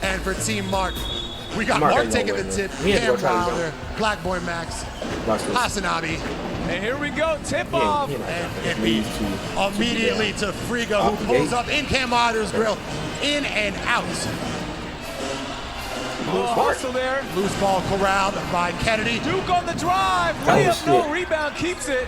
And for Team Mark, we got Mark taking the tip, Cam Wilder, Black Boy Max, Hasanabi. And here we go, tip off. And it leads immediately to Friga, who pulls up in Cam Wilder's grill, in and out. Loose hustle there. Loose ball corralled by Kennedy. Duke on the drive. Layup, no rebound, keeps it.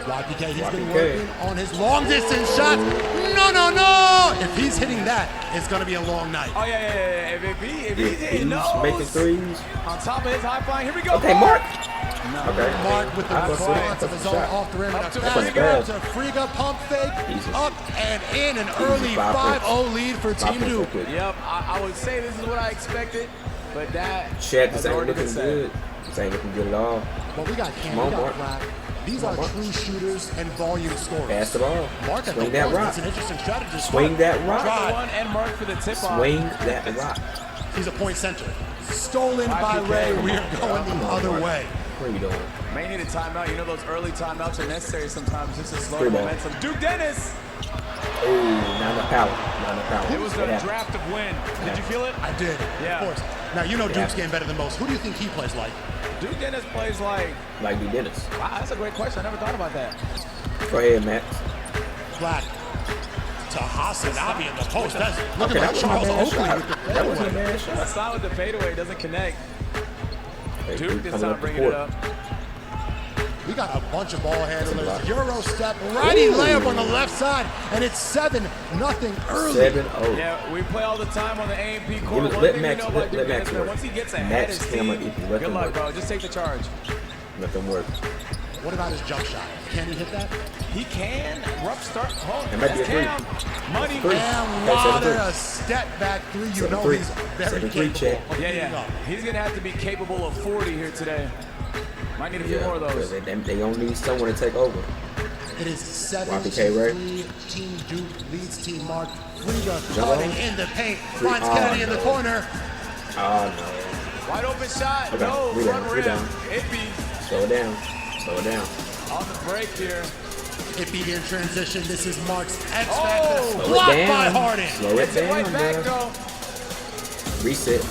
YPK, he's been working on his long distance shot. No. If he's hitting that, it's going to be a long night. Oh, yeah. If he's hitting those. Making threes. On top of his high flying. Here we go. Okay, Mark. No. Okay. Mark with the response of his own off the rim. To Friga, pump fake, up and in, an early 5-0 lead for Team Duke. Yep, I would say this is what I expected, but that. Chad, this ain't looking good. This ain't looking good at all. Well, we got Cam, we got Black. These are true shooters and volume scorers. Pass the ball. Mark Swing that rock. It's an interesting strategy. Swing that rock. One and Mark for the tip off. Swing that rock. He's a point center. Stolen by Ray. We are going the other way. What are you doing? May need a timeout. You know those early timeouts are necessary sometimes just to slow the momentum. Duke Dennis. Oh, not enough power. It was a draft of wind. Did you feel it? I did. Yeah. Of course. Now you know Duke's game better than most. Who do you think he plays like? Duke Dennis plays like Duke Dennis. Wow, that's a great question. I never thought about that. Go ahead, Max. Black to Hasanabi in the post. That's looking like Charles Oakley with the fadeaway. That was a bad shot. That's not with the fadeaway. Doesn't connect. Duke this time bringing it up. We got a bunch of ball handlers. Euro step, righty layup on the left side, and it's 7-0 early. 7-0. Yeah, we play all the time on the A&P court. Let Max work. Once he gets ahead of steam, good luck, bro. Just take the charge. Let them work. What about his jump shot? Can he hit that? He can. Rough start. Oh, it might be a three. Money. Cam Wilder, a step back three. You know he's very capable. Yeah. He's going to have to be capable of 40 here today. Might need a few more of those. They don't need someone to take over. It is 7-3. Team Duke leads Team Mark. Friga cutting in the paint. Finds Kennedy in the corner. Oh, no. Wide open shot. Okay. No, front rim. Ippy. Slow it down. On the break here. Ippy in transition. This is Mark's X Factor. Blocked by Harden. Slow it down, right back, though. Reset.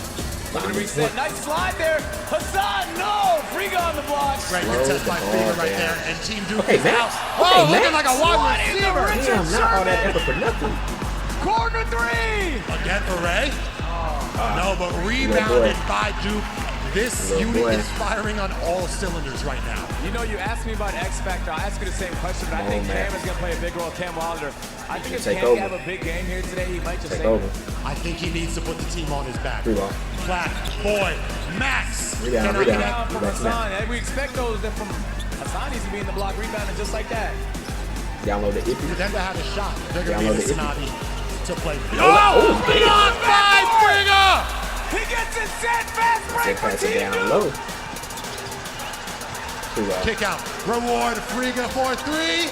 Reset. Nice slide there. Hassan, no. Friga on the block. Great test by Friga right there. And Team Duke is out. Oh, looking like a wide receiver. Damn, not all that effort for nothing. Corner three. Again for Ray. No, but rebounded by Duke. This unit is firing on all cylinders right now. You know, you asked me about X Factor. I'll ask you the same question, but I think Cam is going to play a big role. Cam Wilder. I think if Cam can have a big game here today, he might just take over. I think he needs to put the team on his back. Black Boy, Max. Rebound from Hassan. And we expect those from Hassan needs to be in the block rebounding just like that. Download the Ippy. For them to have a shot, they're going to be Hasanabi to play. Beyond by Friga! He gets it set, fast break for Team Duke. Kick out, reward Friga for three.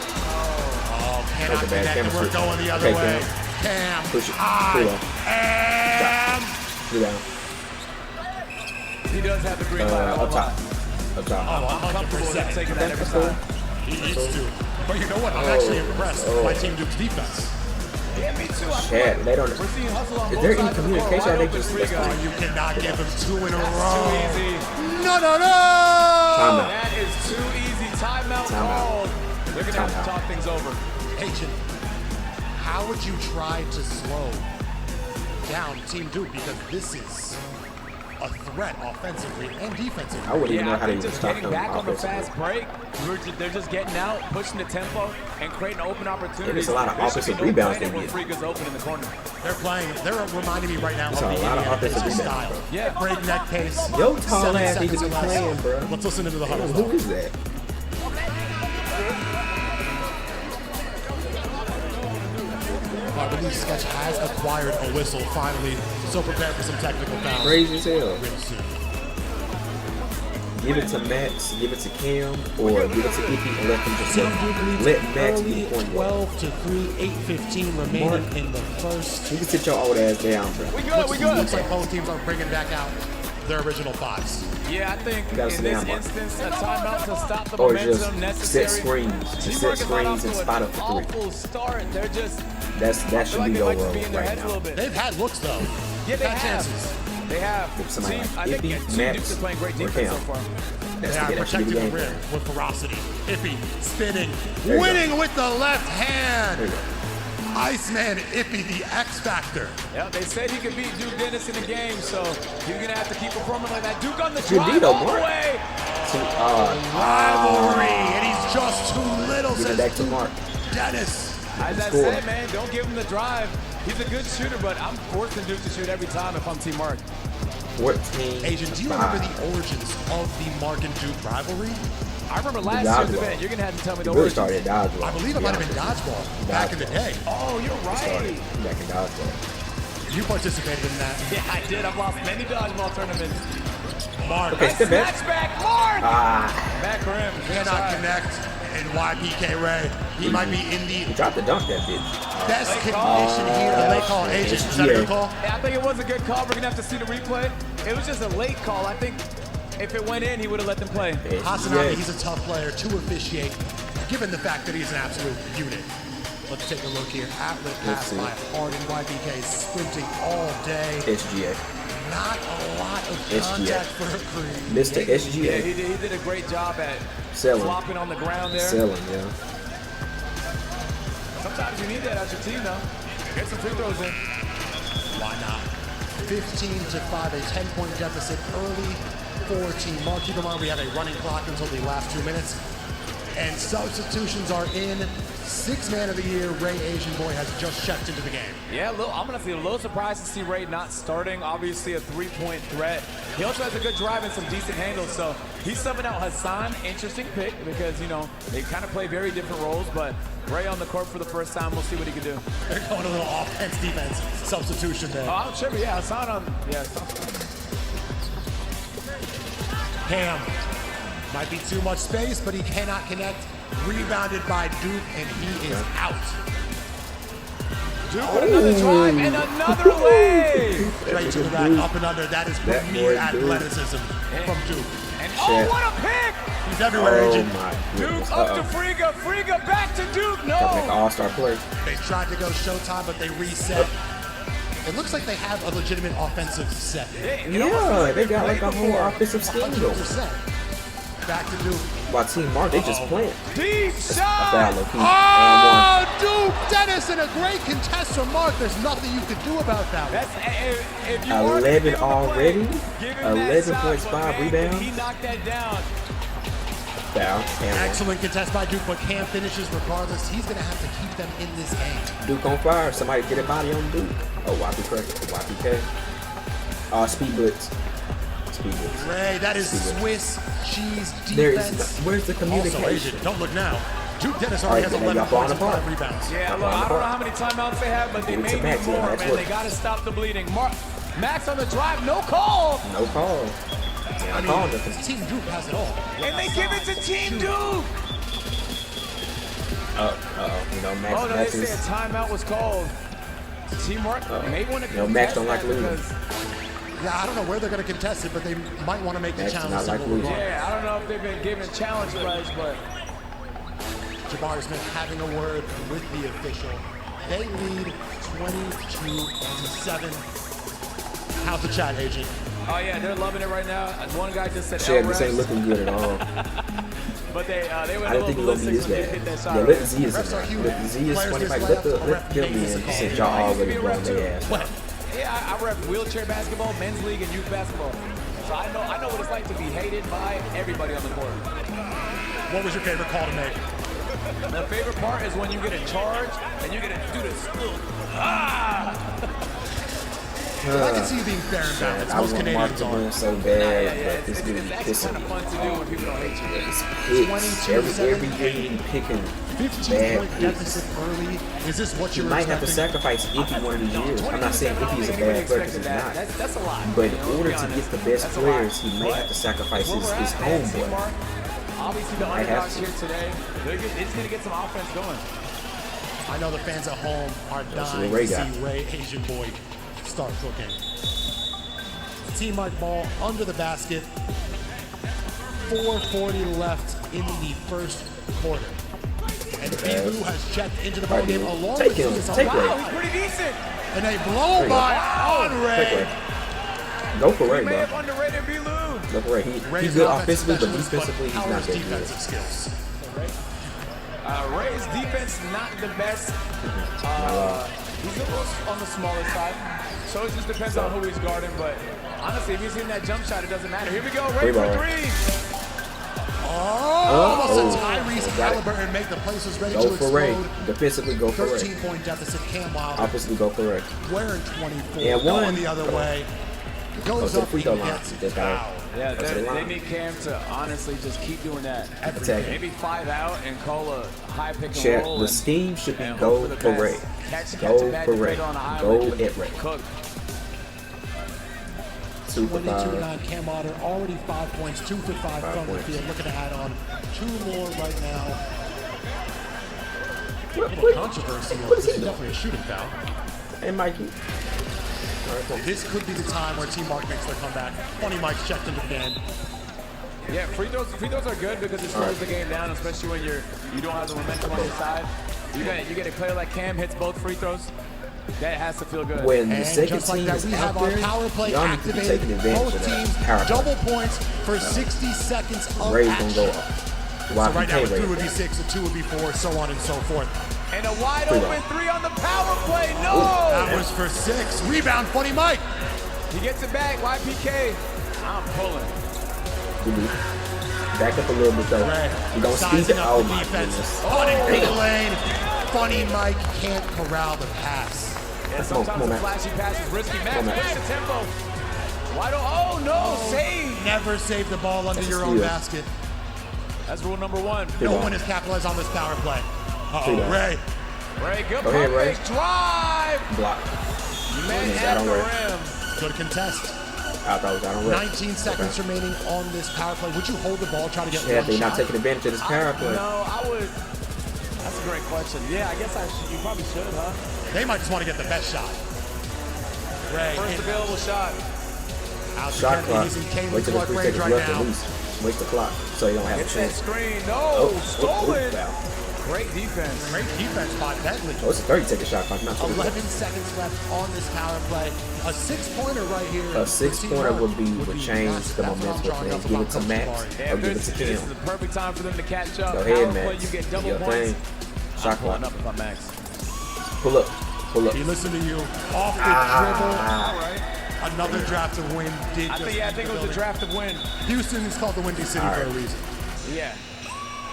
Oh, cannot connect. We're going the other way. Cam, he does have the green light. Up top. Oh, 100%. Taking that every time. He needs to. But you know what? I'm actually impressed by Team Duke's defense. Yeah, me too. Chad, they don't. Is there any communication? Or they just you cannot give him two in a row. That's too easy. No. Timeout. That is too easy. Timeout called. They're going to have to talk things over. Agent, how would you try to slow down Team Duke? Because this is a threat offensively and defensively. I wouldn't even know how to just stop getting them back on the fast break. They're just getting out, pushing the tempo, and creating open opportunities. There's a lot of offensive rebounds they get. Friga's open in the corner. They're reminding me right now of the Indiana Pacers style. Yeah, breakneck pace. Yo, tall ass need to be playing, bro. Let's listen into the huddle. Who is that? I believe Sketch has acquired a whistle finally, so prepare for some technical fouls. Crazy as hell. Give it to Max, give it to Cam, or give it to Ippy and let them just let Max be the point guard. 12-3, 8:15 remaining in the first. You can sit your old ass down, bro. We good. Looks like both teams are bringing back out their original fives. Yeah, I think in this instance, a timeout to stop the or momentum just necessary. set screens and spot up for three. Awful start. They're just That should be over right now. They've had looks though. Yeah, they had have. chances. They have. Somebody Team, like I think Ippy, Team Max, Dukes is playing great or defense so Cam. far. They are That should protecting be the game rim plan. with ferocity. Ippy spinning, There you winning with the left hand. There you go. Iceman Ippy, the X Factor. Yeah, they said he could beat Duke Dennis in the game, so you're gonna have to keep performing like that. Duke on the Good drive deal, all the Mark. way. Rivalry, and he's just too little. Give it Says back to Duke Mark. Dennis. As I Score. said, man, don't give him the drive. He's a good shooter, but I'm forcing Duke to shoot every time if I'm Team Mark. 14. Asian, do you remember the origins of the Mark and Duke rivalry? I remember last year's Dodgeball. event. You're gonna have to tell me It the really origins. started at Dodgeball. I believe it might have been dodgeball back in the day. Oh, you're Started right. back in Dodgeball. You participated in that. Yeah, I did. I've lost many dodgeball tournaments. Mark Okay, step back. Snatch back, Mark! Back rim. cannot connect, and YPK Ray, he might be in He the dropped the dunk, that bitch. best condition here. A late call, Asian. Is that a good call? Yeah, I think it was a good call. We're gonna have to see the replay. It was just a late call. I think if it went in, he would have let them play. Hasanami, he's a tough player to officiate, given the fact that he's an absolute unit. Let's take a look here. Atlet pass see. by Harden. YPK sprinting all day. SGA. Not a lot of SGA. contact for Creed. Mr. Yeah, SGA. he did a great job at Selling. flopping on the ground there. Selling, yeah. Sometimes you need that as your team, though. Get some free throws in. Why not? 15-5, a 10-point deficit early for Team Mark. Keep in mind we have a running clock until the last 2 minutes. And substitutions are in. Sixth man of the year, Ray Asian Boy, has just checked into the game. Yeah, I'm going to feel a little surprised to see Ray not starting. Obviously, a three-point threat. He also has a good drive and some decent handles. So he's subbing out Hassan. Interesting pick because, you know, they kind of play very different roles. But Ray on the court for the first time. We'll see what he can do. They're going a little offense, defense substitution there. Oh, I'm sure, yeah, Hassan on, yeah. Cam. Might be too much space, but he cannot connect. Rebounded by Duke, and he is out. Duke with another drive and another leg. Straight to the rack, up and under. That is That premier boy Duke. athleticism from Duke. And Shit. oh, what a pick! He's everywhere, Oh Agent. my goodness. Duke up to Friga, Friga back to Duke. Make an No. all-star play. They tried to go Showtime, but they reset. It looks like they have a legitimate offensive set. Yeah, they got like a whole offensive scheme going. 100%. Back to Duke. While Team Mark, they just playing. Deep A shot. foul, low key. And Oh, Duke Dennis and a great contest from Mark. There's nothing you could do about that one. That's if you 11 wanted to give him the already? play, give him that 11 shot, points, but 5 man, rebounds. He knocked that down. foul. And Excellent contest by Duke, but Cam finishes regardless. He's going to have to keep them in this game. Duke on fire. Somebody get a body on Duke. Oh, YPK. Speed blitz. Speed blitz. Ray, that is Swiss cheese There defense. is. Where's the Also, communication? Agent, don't look now. Duke Dennis already has All right, 11 y'all points and falling 5 apart. rebounds. Yeah, look, I don't know how many timeouts they have, but they Give it to may Max, need yeah, more, Max man. work. They got to stop the bleeding. Max on the drive, no call. No call. I call mean, nothing. Team Duke has it all. And they give it to Team Duke. You know, Max. Oh, no, they Max say a is, timeout was called. Team Mark may want to You know, Max don't like that losing. because- Yeah, I don't know where they're going to contest it, but they might want to make the Max does challenge not like simple. losing. Yeah, I don't know if they've been given challenge rights, but Jabari Smith having a word with the official. They lead 22-7. How's the chat, Agent? oh yeah, they're loving it right now. One guy just said Shit, L this ain't refs, looking good at all. but they went I a didn't think it little was gonna be ballistic this when they bad. hit that Yeah, shot. let earlier. Z is in Refs are there. human. Let Z is Players 25. just Let left, them makes in a call. since y'all I used to already be a blown ref their too. ass. Yeah, I rep wheelchair basketball, men's league, and youth basketball. So I know what it's like to be hated by everybody on the court. What was your favorite call to make? The favorite part is when you get a charge and you get to do this. I can see you being fair and balanced. I Most want Mark Canadians to are. win so Yeah, bad, but this it's dude is actually pissing kind of me. fun to do when people don't hate you. It's picks. Every game picking 15-point bad deficit picks. early. Is this what You you're might have to expecting? sacrifice Ippy one of these years. I'm not saying Ippy is a bad player because he's not. That's a lot. But in You know, order be to honest. get the best That's a lot. players, he may But have to sacrifice where his we're at, man, homeboy. Mark, obviously, the Might have underdogs to. here today, they're just going to get some offense going. I know the fans at home are That's dying what Ray to got. see Ray Asian Boy start cooking. Team Mike ball under the basket. 4:40 left in the first quarter. And B-Lou has checked into the ball game along Take with him. CSR. Take Wow. Ray. He's pretty decent. And a blow by on Take Ray. Ray. Go for He Ray, may have bro. underrated B-Lou. Go for Ray. Ray's He's good an offensive offensively, but specialist, defensively, he's not powers that good. defensive skills. Ray's defense not the best. He's a little on the smaller side, so it just depends on who he's guarding. But honestly, if he's hitting that jump shot, it doesn't matter. Here we go, Ray for three. Almost a Got Tyrese it. Halliburton make the places ready Go to for Ray. explode. Defensively, go for Ray. 13-point deficit. Cam Wilder Offensively, go for Ray. wearing 24. And going one. the other way. Go Goes to the up free and throw line. gets Just got fouled. Yeah, That's the they line. need Cam to honestly just keep doing that. Attack. Maybe 5 out and call a high pick and Check. roll. The and- scheme should be and go hope the for best. Ray. Catch a Go bad for Ray. defender on the Go island. at Ray. Cook. 22-9. Cam Wilder already 5 points, 2 for 5 from the points. field. Looking to add on 2 more right now. What Controversy. is he This is doing? definitely a shooting foul. Hey, Mikey. This could be the time where Team Mark makes their comeback. Funny Mike's checked into the game. Yeah, free throws are good because it slows the game down, especially when you don't have the momentum on your side. You get a player like Cam hits both free throws. That has to feel good. When the And second just like team that, is we out have our there, power play y'all need to be activated. taking advantage Both of teams that power play. double points for 60 seconds of Ray's action. gonna go off. So right now, YPK a 3 Ray. would be 6, a 2 would be 4, so on and so forth. And a wide Free open throw. 3 on the power play. No! That was for 6. Rebound, Funny Mike. He gets it back. YPK. I'm pulling. Good. Back up a little bit though. Ray We're gonna speed sizing it. up Oh the my defense. goodness. Running through the Damn. lane. Funny Mike can't corral the pass. Yeah, Come on, sometimes come on, the Max. flashy pass is risky. Max, Come on, push Max. the tempo. Why don't? Oh no, save. Never save the ball under That's a your own steal. basket. That's rule number 1. No ball. one has capitalized on this power play. Free Uh-oh, ball. Ray. Ray, good Go ahead, pump Ray. fake drive. Block. Man Is at that on the Ray? rim. Good contest. I thought it was out on Ray. 19 seconds Okay. remaining on this power play. Would you hold the ball, try to get Yeah, one they're shot? not taking advantage of this power play. No, I would. That's a great question. Yeah, I guess you probably should, huh? They might just want to get the best shot. Ray, First available shot. out to Shot Kennedy. clock. He's in Wait Kane till Clark there's 3 range seconds right left now. at least. Wait the clock so you don't have a Gets that chance. screen. No, stolen. Foul. Great defense. Great defense by Bentley. Oh, it's a 30-second shot clock, not 20. 11 seconds left on this power play. A 6-pointer right here. A 6-pointer would change massive. the That's what I'm momentum drawing of up things. Give it about to Coach Max Jabari. Yeah, or give it this to is Cam. the perfect time for them to catch up. Go Power ahead, play, Max. you get Do double your points. thing. Shot Pulling clock. up if I'm Max. Pull up. Pull up. He listened to you. Off the All right. dribble. Another draft of win did I just think enter it the was a building. draft of win. Houston is called the Windy City for a reason. Yeah.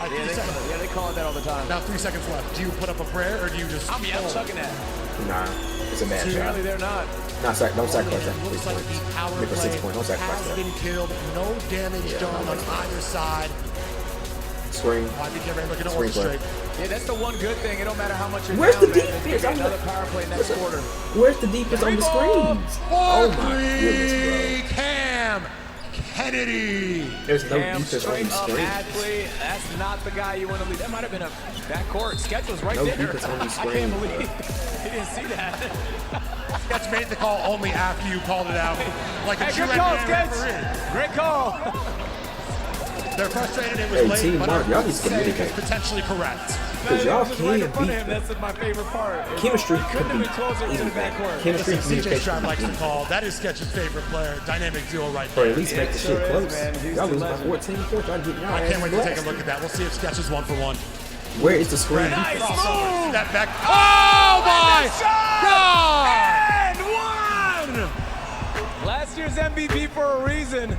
All right, 3 Yeah, seconds. they call it that all the time. Now 3 seconds left. Do you put up a prayer or do you just I'm fold? chucking that. Nah, it's a bad shot. Apparently they're not. Don't sacrifice that. It looks like the power Make for play 6 points. Don't sacrifice has that. been killed. No damage done on either side. Screen. YPK Ray looking to Screen play. orchestrate. Yeah, that's the one good thing. It don't matter how much you're Where's down, the man. defense? There's gonna be I'm another power play next quarter. Where's the defense on the screens? Oh my goodness, Three, bro. Cam Kennedy. There's no Damn, defense on straight the up screens. athlete. That's not the guy you want to lead. That might have been a backcourt. Sketch was right No there. defense on the I screen, can't bro. believe he didn't see that. Sketch made the call only after you called it out. Like a Hey, true good call, NBA Sketch. referee. Great call. They're frustrated it was Hey, late, Team but Mark, I y'all would need to say communicate. it's potentially correct. Because y'all Just right in can front of beat him. That's my favorite part. chemistry. Couldn't Could have be been closer to the anything. backcourt. Chemistry, Listen, CJ communication. Stroud likes to call. That is Sketch's favorite player. Dynamic duo right Or there. at least make the sure shit is, close. man. Houston Y'all lose by legend. 14 points. Y'all get y'all I can't wait to take a blasted. look at that. We'll see if Sketch is 1 for 1. Where is the screen? Nice defense? move. Step back. Oh my Shot! God! And one! Last year's MVP for a reason.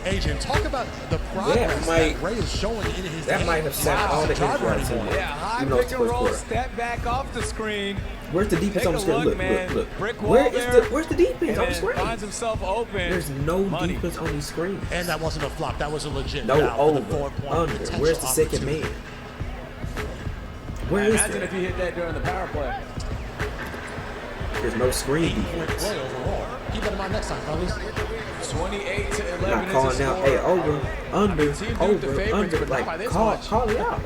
Agent, talk about the progress might- that Ray is showing in his That game. might have sapped all the Driver influence in anymore. there. Yeah, high Even though it's pick the and first roll, quarter. step back off the screen. Where's the defense Take on the a screen? look, Look, man. look, look. Brick wall Where's there. where's the defense And on the then screen? finds himself open. There's no Money. defense on these screens. And that wasn't a flop. That was a legit No foul for the over, 4-point under. potential Where's the second opportunity. man? Where is Imagine that? if he hit that during the power play. There's no screen Point defense. play overall. Keep that in mind next time, fellas. 28 to 11 Not is calling the out, score. hey, over, under, team did the over, favorites, under. but not by Like, this call much. it out.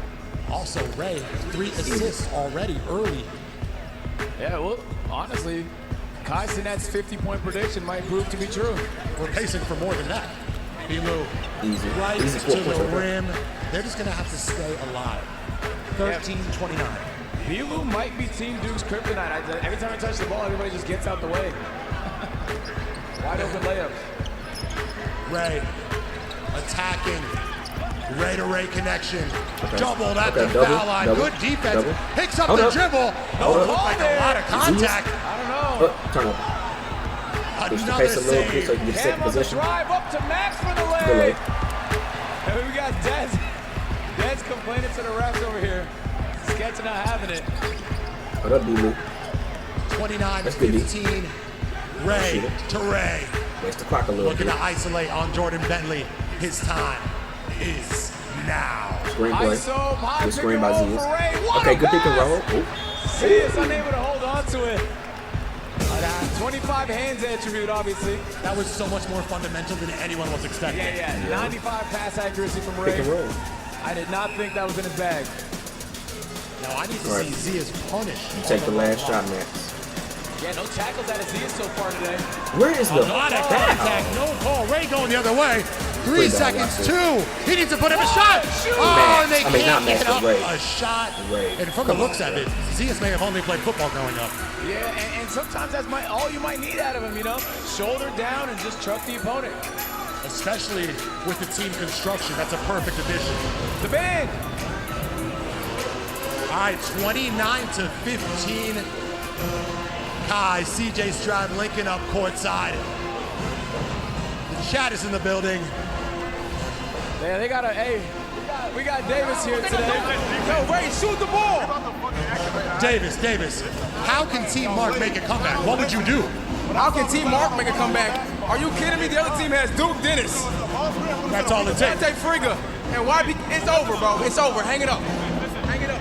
Also, Ray, 3 assists already early. Yeah, well, honestly, Kai Sinet's 50-point prediction might prove to be true. We're pacing for more than that. B-Lou, Easy. right Easy to 4 the points right there. rim. They're just going to have to stay alive. 13-29. Bilu might be Team Duke's kryptonite. Every time I touch the ball, everybody just gets out the way. Wide open layup. Ray attacking. Ray to Ray connection. Okay. Doubled at Okay, the double, foul line. double, Good defense. double. Picks up Hold the up. dribble. Hold Oh, up. looked like a lot of contact. I don't know. Turn up. Push the Another pace a little bit so you save. can get a Cam second on the position. drive up to Max for the Good leg. lay. And we got Dez. Dez complaining to the refs over here. Sketch not having it. Hold up, D-Luke. 29-15. Ray Shoot it. to Ray. Waste the clock a little Looking bit. to isolate on Jordan Bentley. His time is now. Screen play. ISO, high Good pick screen and by roll Zias. for Ray. What Okay, a good pick and pass. roll. Ooh. Zias unable to hold on to it. 25 hands attribute, obviously. That was so much more fundamental than anyone was expecting. Yeah. 95 pass accuracy from Pick Ray. and roll. I did not think that was in his bag. Now I need to Right. see Zias punished. You take the last shot, Max. Yeah, no tackles out of Zias so far today. Where is the A lot of foul? contact, no call. Ray going the other way. 3 Way down, seconds, watch 2. He needs to put him a shot. shoot. Oh, Max. and they I mean, not can't Max, get but up Ray. a shot. Ray. And from the Come looks on, of it, Zias may have only played football growing up. Yeah, and sometimes that's all you might need out of him, you know? Shoulder down and just truck the opponent. Especially with the team construction. That's a perfect addition. The band. All right, 29-15. Kai, CJ Stroud linking up courtside. The chat is in the building. Yeah, they got we got Davis here today. Yo, Ray, shoot the ball. Davis, how can Team Mark make a comeback? What would you do? How can Team Mark make a comeback? Are you kidding me? The other team has Duke Dennis, That's all it takes. Dante Frigga, and YB. It's over, bro. It's over. Hang it up. Hang it up.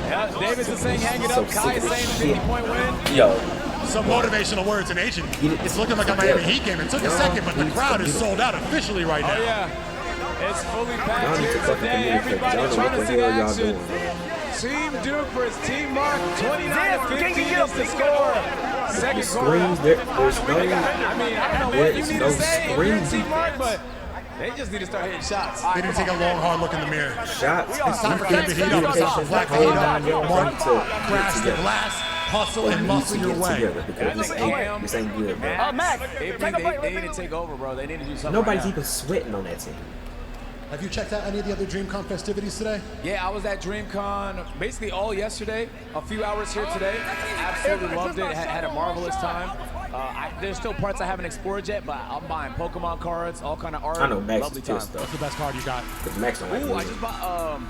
Yeah, Davis is saying hang it So up. Kai is sick of saying this 50-point win. Yo, Some motivational words in Asian. It's looking like a Miami Heat game. It took a second, but the crowd is sold out officially right now. Oh yeah, it's fully packed Y'all need here to fucking today. communicate. Everybody Y'all know trying what to the see the hell y'all action. doing. Team Duke versus Team Mark. 29-15 is the score. Second quarter. Screens, there's no, I mean, I don't know what you There's need no to say if you're screen Team Mark, defense. but they just need to start hitting shots. They need to take a long, hard look in the mirror. shots. It's time for them to heat up. It's time for Black to heat up. Mark, grasp the glass, hustle, and muscle your way. Because this ain't good, bro. Max, they need to take over, bro. They need to do something. Nobody's right now. even sweating on that team. Have you checked out any of the other DreamCon festivities today? Yeah, I was at DreamCon basically all yesterday, a few hours here today. Absolutely loved it. Had a marvelous time. There's still parts I haven't explored yet, but I'm buying Pokemon cards, all kind of art. I know Max Lovely is time. pissed though. What's the best card you got? Because Max don't like Ooh, I losing. just bought.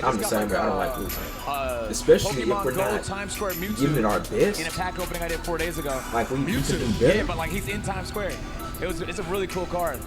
I'm the same, but I don't like losing. Especially if Pokemon we're Gold not Times Square Mewtwo giving it our best. in a pack opening I did 4 days ago. Like we can do Yeah, better. but like he's in Times Square. It's a really cool card.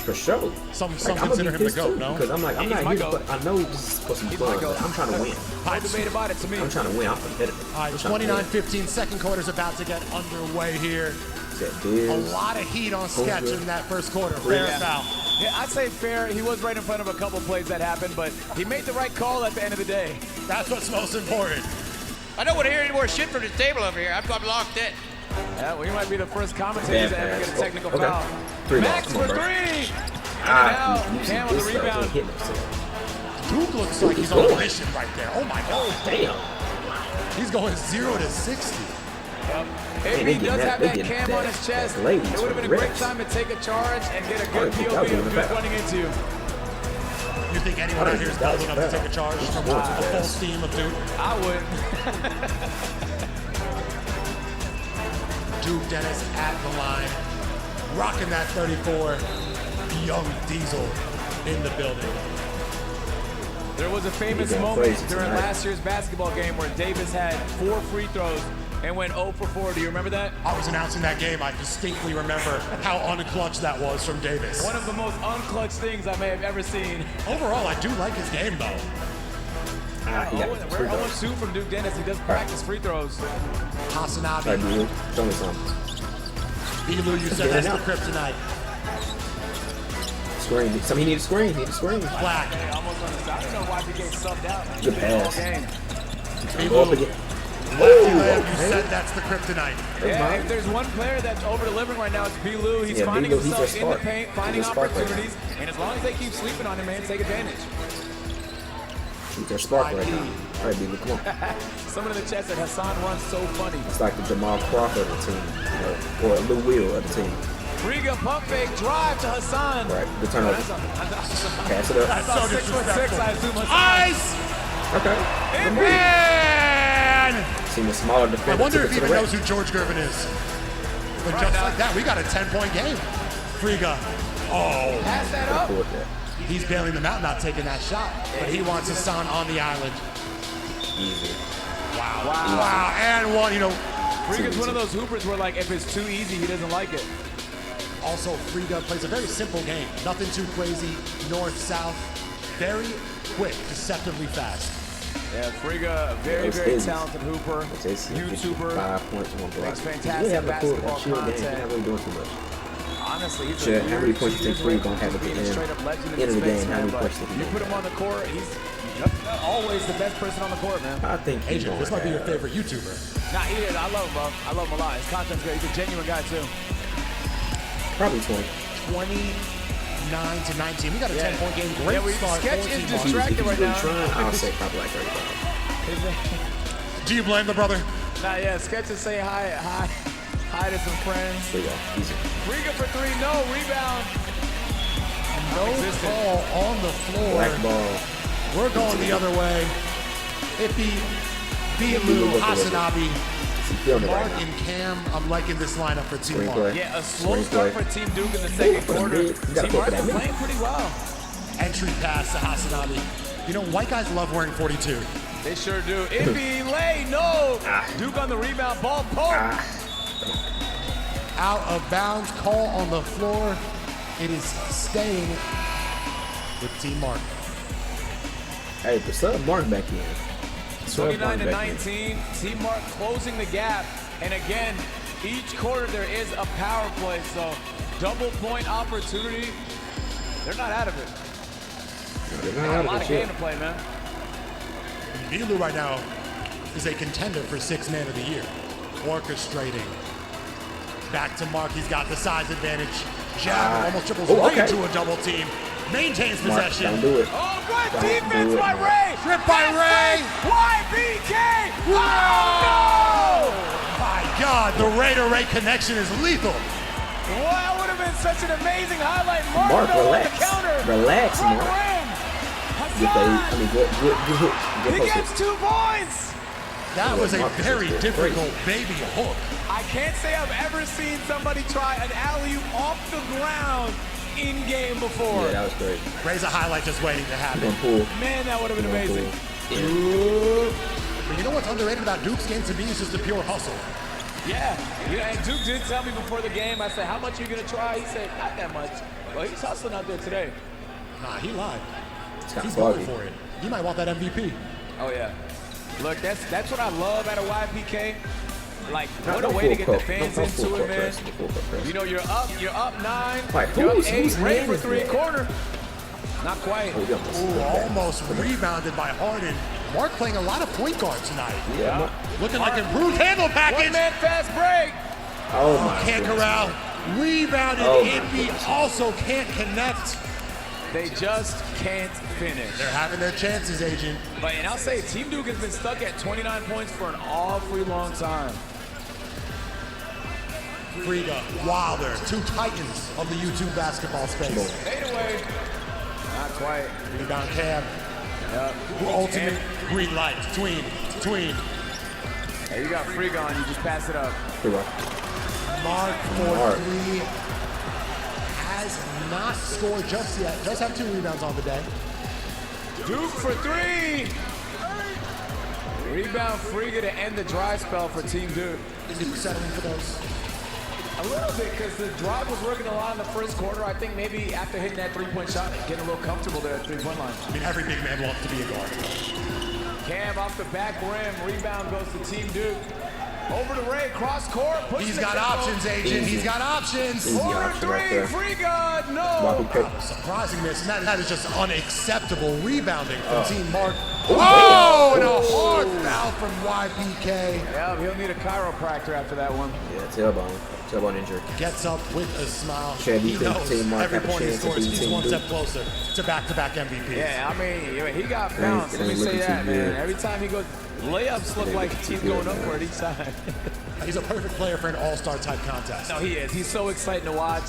For sure. Some Like, I'ma consider be him the pissed GOAT, too, no? Because I'm like, I'm He's not my here, GOAT. but I know this is for some He's my fun. GOAT. But I'm trying to win. No debate about it to me. I'm trying to win. I'm competitive. All right, I'm trying to win. 29-15, second quarter's about to get underway here. Said A Diz. lot of heat on Sketch good. in that first quarter. Fair Yeah. foul. Yeah, I'd say fair. He was right in front of a couple plays that happened, but he made the right call at the end of the day. That's what's most important. I don't want to hear any more shit from this table over here. I'm locked in. Yeah, well, he might be the first commentator Bad to ever pass. get a technical Okay. foul. 3 Max balls. Come for on, bro. three. Ah, And you Cam see with this the stuff, rebound. they hitting himself. Duke looks like he's on a mission right there. Oh my God. Damn. He's going 0 to 60. they If he getting does that- have they that getting cam that- on his chest, that it ladies would have been a for great reps. time to take a charge and get a I good think that POV was of even who's better. running into you. You think anyone out here is bold enough to take a charge from a full steam of Duke? I would. Duke Dennis at the line, rocking that 34. Young Diesel in the building. There was a famous going moment crazy during tonight. last year's basketball game where Davis had 4 free throws and went 0 for 4. Do you remember that? I was announcing that game. I distinctly remember how unclutch that was from Davis. One of the most unclutch things I may have ever seen. Overall, I do like his game, though. Ah, he got We're 0-2 from Duke Dennis. He does practice free throws. Hasanabi, Sorry, dude. Show me something. Elu, you said that's the kryptonite. Screen. He need a screen. He need a screen. Black, Almost on the side. I don't know why he gets subbed out. Good All pass. game. Go up Elu, again. lefty layup, you said that's the kryptonite. Yeah, mine. if there's one player that's over-delivering right now, it's B-Lou. He's Yeah, finding B-Lou, he's himself their in the spark. paint, He's finding their spark player. opportunities, and as long as they keep sleeping on him, man, take advantage. They're spark right now. All right, baby, come on. Someone in the chat said Hassan runs so funny. It's like the Jamal Crawford of the team, or Lou Will of the team. Riga pump fake drive to Hassan. Right, the turnover. Pass it up. That's so 6'6", I assume Hassan. Ice! Okay. Man! Seen a smaller defender. I wonder took if it he to even the knows rack. who George Gervin is. But Right just now. like that, we got a 10-point game. Friga. Oh, Pass that up. Cool with that. he's bailing them out, not taking that shot. But he wants Hassan on the island. Easy. Wow, and one, you know. Riga's one of those hoopers where, like, if it's too easy, he doesn't like it. Also, Friga plays a very simple game. Nothing too crazy, north, south. Very quick, deceptively fast. Yeah, Friga, a very, very talented hooper, YouTuber, 5 points on block. makes He's fantastic really having a cool basketball shield game. He's content. not really doing too much. Honestly, he's Shit, a how many points you think Friga gonna have at the being a end? straight-up legend in End of the space, game, how man, many but points think he you gonna put him on the court, he's always the best person on the court, man. I think he's Agent, going this might be your to favorite YouTuber. Nah, he is. I love him, bro. I love him a lot. His content's great. He's a genuine guy, too. probably 20. 29 to 19. We got a 10-point game. Great Yeah, start. Sketch 14 is marks. distracted right now. Trying, I'll say probably like 35. Do you blame the brother? Nah, yeah, Sketch is saying hi to some friends. There you go. Easy. Riga for three, no, rebound. No call on the floor. Black ball. We're going the other way. Ippy, Bialu, Hasanabi, He's feeling it right Mark, now. and Cam. I'm liking this lineup for Team Mark. Screenplay. Yeah, a slow Screenplay. start for Team Duke in the second for the quarter. mid. You gotta Team go for Mark that is mid. playing pretty well. Entry pass to Hasanabi. You know, white guys love wearing 42. They sure do. Ippy, lay, no. Duke on the rebound, ball poke. Out of bounds, call on the floor. It is staying with Team Mark. Hey, but sub Mark back in. Sub 29 Mark to back in. 19. Team Mark closing the gap. And again, each quarter there is a power play. So double point opportunity. They're not out of it. They're They not got out a lot of of it game yet. to play, man. Bialu right now is a contender for 6th man of the year. Orchestrating. Back to Mark. He's got the size advantage. Jab almost triples right okay. into a double team. Maintains Mark, possession. don't do it. Oh, good Don't defense do it, by man. Ray. Stripped by Ray. YBK. Oh, My God, the Ray to Ray connection is lethal. no. Well, that would have been such an amazing highlight. Mark, though, on the relax. counter. Relax, Front Mark. rim. Get the, Hassan. I mean, get He posted. gets 2 points. That was a Mark is very just difficult baby hook. I can't say I've ever seen somebody try an alley-oop off the ground in game before. Yeah, that was great. Ray's a highlight just waiting to He's happen. gonna pull. Man, that would have been He's gonna amazing. pull. But you know what's underrated about Duke's game to me is just the pure hustle. Yeah, and Duke did tell me before the game, I said, how much are you going to try? He said, not that much. Well, he's hustling out there today. Nah, he lied. It's kind He's of going foggy. for it. He might want that MVP. Oh, yeah. Look, that's what I love out of YPK. Like, what No a way to get full the court. fans No into full it, court man. press. No full court press. You know, you're up 9, Like, you're up who's 8, ready man for is 3 that? quarter. Not quite. Oh, he almost Ooh, did that. almost rebounded by Harden. Mark playing a lot of point guard tonight. Yeah, Mark. Looking like improved handle package. One-man fast break. Oh my Can't goodness. corral. Rebounded. Oh, my Ippy also can't connect. They just can't finish. They're having their chances, Agent. But, and I'll say, Team Duke has been stuck at 29 points for an awfully long time. Friga, Wilder, 2 titans of the YouTube basketball space. Fade away. Not quite. Rebound Cam. Yep. Ultimate green light. Tween. Hey, you got Freak on, you just pass it up. Here we go. Mark for Mark. 3 has not scored just yet. Does have 2 rebounds on the day. Duke for 3. Rebound Friga to end the dry spell for Team Duke. Is he settling for those? A little bit, because the drive was working a lot in the first quarter. I think maybe after hitting that 3-point shot, getting a little comfortable there at 3-point line. I mean, every big man wants to be a guard. Cam off the back rim. Rebound goes to Team Duke. Over to Ray, cross court. He's got options, Agent. He's got options. Easy Over option right three, there. free gun, no. YPK. Surprising miss. That is just unacceptable rebounding from Team Mark. Oh, Oh, and a hard foul from YPK. Yeah, he'll need a chiropractor after that one. Yeah, tailbone. Tailbone injury. Gets up with a smile. Chad, He you think knows Team Mark every have a point he chance to scores, beat he's Team one Duke? step closer to back-to-back MVPs. Yeah, I mean, he got bounced. It Let me ain't say looking that, too man. good. Every time he goes, layups look ain't like looking too he's good, going man. upward each time. He's a perfect player for an all-star type contest. No, he is. He's so exciting to watch.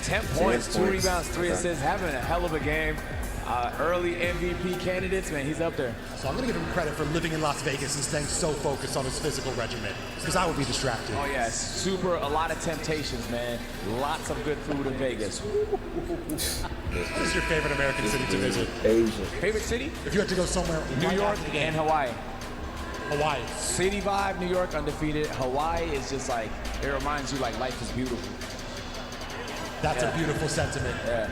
10 points, 2 points. rebounds, 3 Okay. assists, having a hell of a game. Early MVP candidates, man, he's up there. So I'm going to give him credit for living in Las Vegas and staying so focused on his physical regimen, because I would be distracted. Oh yeah, a lot of temptations, man. Lots of good food in Vegas. What is your favorite American city to visit? Asia. Favorite city? If you had to go somewhere, New right York after the game, and Hawaii. Hawaii. City vibe, New York undefeated. Hawaii is just like, it reminds you like life is beautiful. That's Yeah. a beautiful sentiment. Yeah.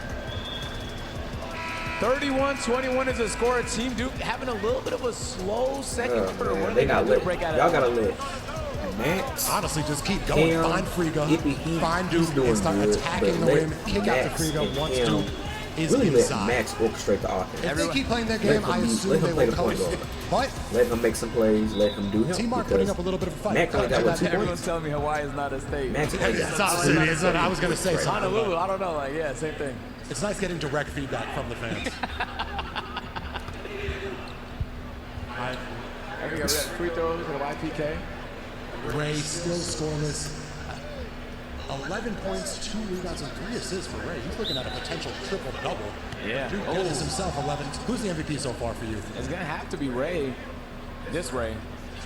31-21 is the score. Team Duke having a little bit of a slow second Oh, quarter. man. Where They got got a little lit. break out of Y'all that. gotta lit. Max. Honestly, just keep going. Cam, Find Friga, he- find he's Duke, doing and start good, attacking but the let rim. Kick out Max to Friga and once Cam Duke is really inside. let Max orchestrate the offense. If they keep playing their Let game, him I be- assume let him they play will the point coast. guard. But Let him make some plays. Let him do him. Team Mark because putting up a little bit of a fight. Max only got Gotta what, give 2 that- Everyone's telling me Hawaii is not a state. Max only It's got not a city. It's not- I was going to say something. Honolulu, I don't know. Like, yeah, same thing. It's nice getting direct feedback from the fans. I think we got free throws and a YPK. Ray still scoreless. 11 points, 2 rebounds, and 3 assists for Ray. He's looking at a potential triple-double. Yeah. Duke Oh. Gillis himself, 11. Who's the MVP so far for you? It's gonna have to be Ray. This Ray.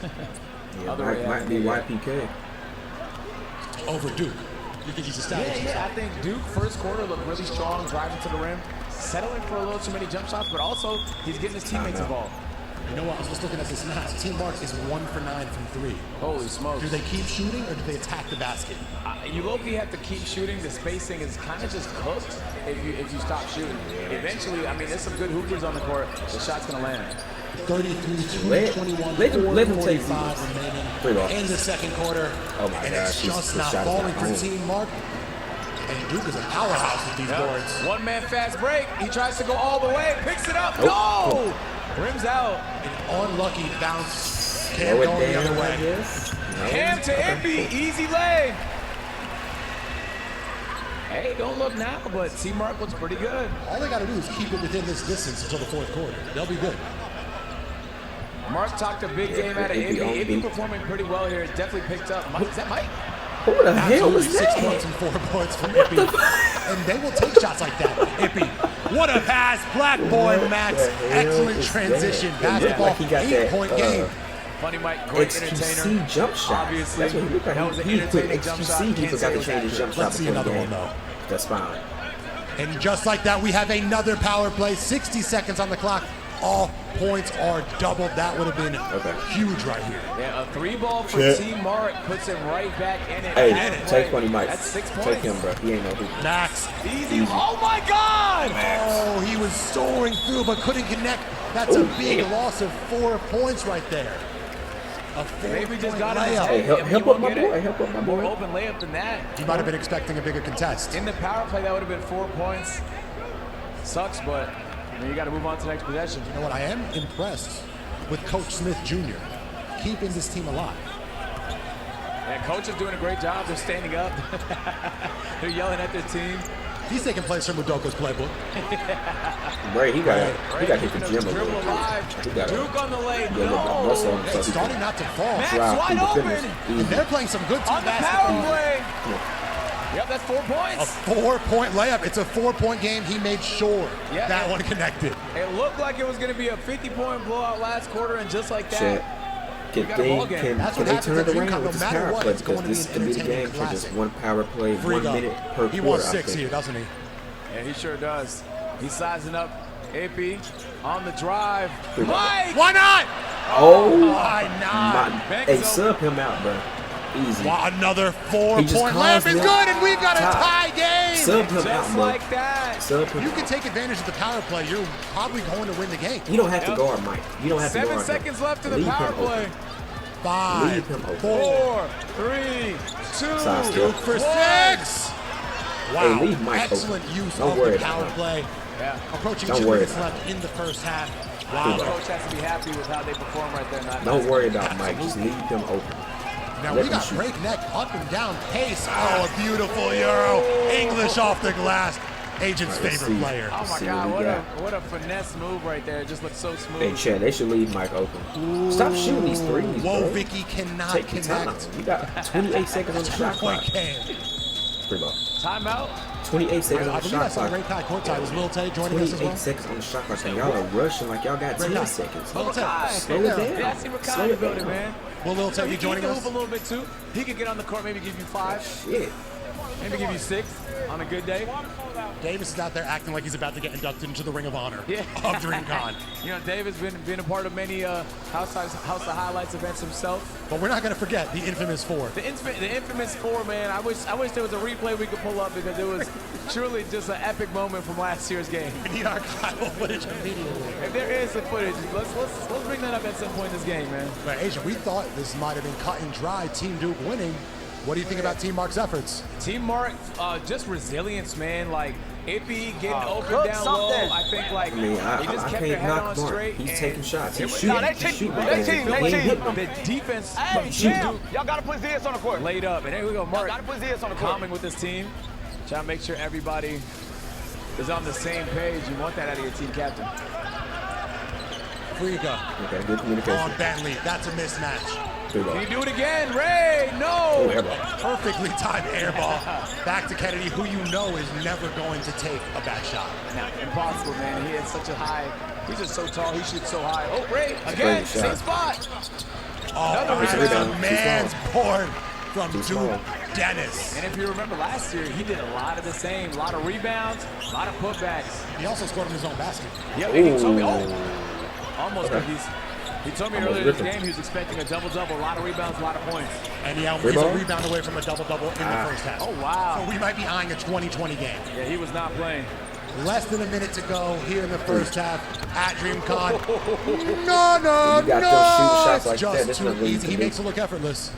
Yeah, Other way, might be yeah. YPK. Over Duke. You think he's established Yeah, himself? I think Duke first quarter looked really strong, driving to the rim, settling for a little too many jump shots, but also he's getting his teammates involved. You know what? I was just looking at this match. Team Mark is 1 for 9 from 3. Holy smokes. Do they keep shooting or do they attack the basket? You low-key have to keep shooting. The spacing is kind of just cooked if you stop shooting. Eventually, I mean, there's some good hoopers on the court. The shot's gonna land. 33, Let- 21, let him- let him take 45 these. remaining Free ball. in the second quarter. Oh my and gosh, it's he's- just the not shot is falling not for going. Team Mark. And Duke is a powerhouse with these boards. One man fast break. He tries to go all the way, picks it up. Oh. No! Rims out. An unlucky bounce. Cam Throw it going the other down, I way. guess. No. Cam to Envy, easy lay. Hey, don't look now, but Team Mark looks pretty good. All they got to do is keep it within this distance until the fourth quarter. They'll be good. Mark talked a big game out of Envy on Envy. Envy beat. performing pretty well here. Definitely picked up. Mike, is that Mike? Who the hell Absolutely is 6 that? points and 4 points from Ippy. And they will take shots like that. Ippy. What a pass. Black boy What Max. the hell Excellent is transition. that? It looked Basketball. like he got that, 8-point game. Funny Mike, great entertainer. XQC jump shot. Obviously, That's what he looked like. that was an He put entertaining jump shot. XQC. He Can't say forgot it to was change his jump accurate. shot Let's see before the another game. one, though. That's fine. And just like that, we have another power play. 60 seconds on the clock. All points are doubled. That would have been huge right here. Yeah, a 3-ball for Shit. Team Mark puts him right back in it. Hey, Halfway. take 20 Mike. That's 6 points. Take him, bro. He ain't no hooper. Max. Easy. Oh my God! Oh, he was soaring through but couldn't connect. That's a Ooh, big damn. loss of 4 points right there. A 4 Maybe just point got him his layup. Hey, head. help- I mean, help he won't up my get it. boy, help up my More boy. open layup than that. You might have been expecting a bigger contest. In the power play, that would have been 4 points. Sucks, but I mean, you got to move on to the next possession. You know what? I am impressed with Coach Smith Jr. keeping this team alive. Yeah, coach is doing a great job. They're standing up. They're yelling at their team. He's taking plays from Udoka's playbook. Bray, he got hit Keeping the up gym the a little dribble bit. alive. He got Duke on the lane. Yeah, look, muscle on No. him, so It's he starting can not to fall. Max drive wide through the open. finish. And Easy. they're playing some good team On the power basketball. play. Yep, that's 4 A points. 4-point layup. It's a 4-point game. He made sure Yeah. that one connected. It looked like it was going to be a 50-point blowout last quarter, and just like that, Shit. Can got a ball game. they, That's can what they happens turn at it UConn. around No with this matter power what, play? it's going Because to be this an could be the game entertaining for just classic. one power play, Friga. 1 minute per He quarter. wants I 6 think. here, doesn't he? yeah, he sure does. He's sizing up AP on the drive. Friga. Mike! Why not? Oh, Why not? my. Banks Hey, over. sub him out, bro. Easy. Wow, another He just 4-point layup is caused good, them and we've got a top. tie game. Sub him out, Just bro. like that. Sub him You out. can take advantage of the power play. You're probably going to win the game. You don't have to Yep. guard Mike. You don't have to 7 guard him. seconds left in the Leave power him open. play. 5, him open. 4, 3, 2, Side steal. Duke for 6. Wow, Hey, leave Mike excellent open. use Don't of worry the about power him. play. Yeah. Approaching Don't 2 worry minutes about left in the first half. Wow. The coach has to be happy with how they perform right there. Don't worry about Mike. Just leave them open. Now Let we them got shoot. breakneck up and down pace. Oh, a beautiful Euro. English off the glass. Agent's All right, let's favorite see. player. Oh my See God, what we what a finesse move right there. It just looks so smooth. Hey, Chad, they should leave Mike open. Stop shooting these threes, Whoa, bro. Vicky cannot Take your time. connect. You got 28 seconds on the shot Two-point clock. game. Free ball. Timeout. 28 seconds I on the believe shot that's a clock. great high court time. Is Will Tay joining us as 28 well? seconds on the shot clock. And y'all are rushing like y'all got Great 10 guy. seconds. Will Tay. Slow it down. Yeah, I see Slow Rakai it building, down. man. Will Will Tay be He joining can us? move a little bit too. He could get on the court, maybe give you 5, Shit. maybe give you 6 on a good day. Davis is out there acting like he's about to get inducted into the Ring of Honor Yeah. of DreamCon. You know, David's been a part of many House of Highlights events himself. But we're not going to forget the infamous 4. The infamous 4, man. I wish there was a replay we could pull up because it was truly just an epic moment from last year's game. We need archival footage immediately. If there is some footage, let's bring that up at some point in this game, man. But Asia, we thought this might have been cut and dry, Team Duke winning. What do you think about Team Mark's efforts? Team Mark, just resilience, man. Like Ippy getting open cook down something. low. I think like I mean, he just I kept their can't head on knock Mark. straight. He's and taking shots. He's it was- shooting. they He's cheat. shooting. They He cheat. ain't They hitting cheat. them. The defense Hey, from Jam, Duke y'all gotta put ZS on the court. laid up, and there we go, Y'all Mark gotta put ZS on the court. calming with his team, trying to make sure everybody is on the same page. You want that out of your team captain. Friga Okay, good communication. on Bentley. That's a mismatch. Free ball. Can you do it again, Ray? Oh, No. air ball. Perfectly timed air ball. Back to Kennedy, who you know is never going to take a bad shot. Nah, impossible, man. He has such a high. He's just so tall. He shoots so high. Oh, Ray again, crazy same shot. spot. Oh, Another that's rebound. a Too man's small. board from Too Duke small. Dennis. And if you remember last year, he did a lot of the same. A lot of rebounds, a lot of putbacks. He also scored in his own basket. Yeah, and he told me, Ooh. almost Okay. cookies. He told me Almost earlier this ripped him. game he was expecting a double-double, a lot of rebounds, a lot of points. And Free he's a ball? rebound away from a double-double in the first half. Oh, wow. So we might be eyeing a 20-20 game. Yeah, he was not playing. Less than a minute to go here in the first half at DreamCon. No, no, When you got no! those shooting shots It's like just that, that's too not really easy. He good. makes it look effortless.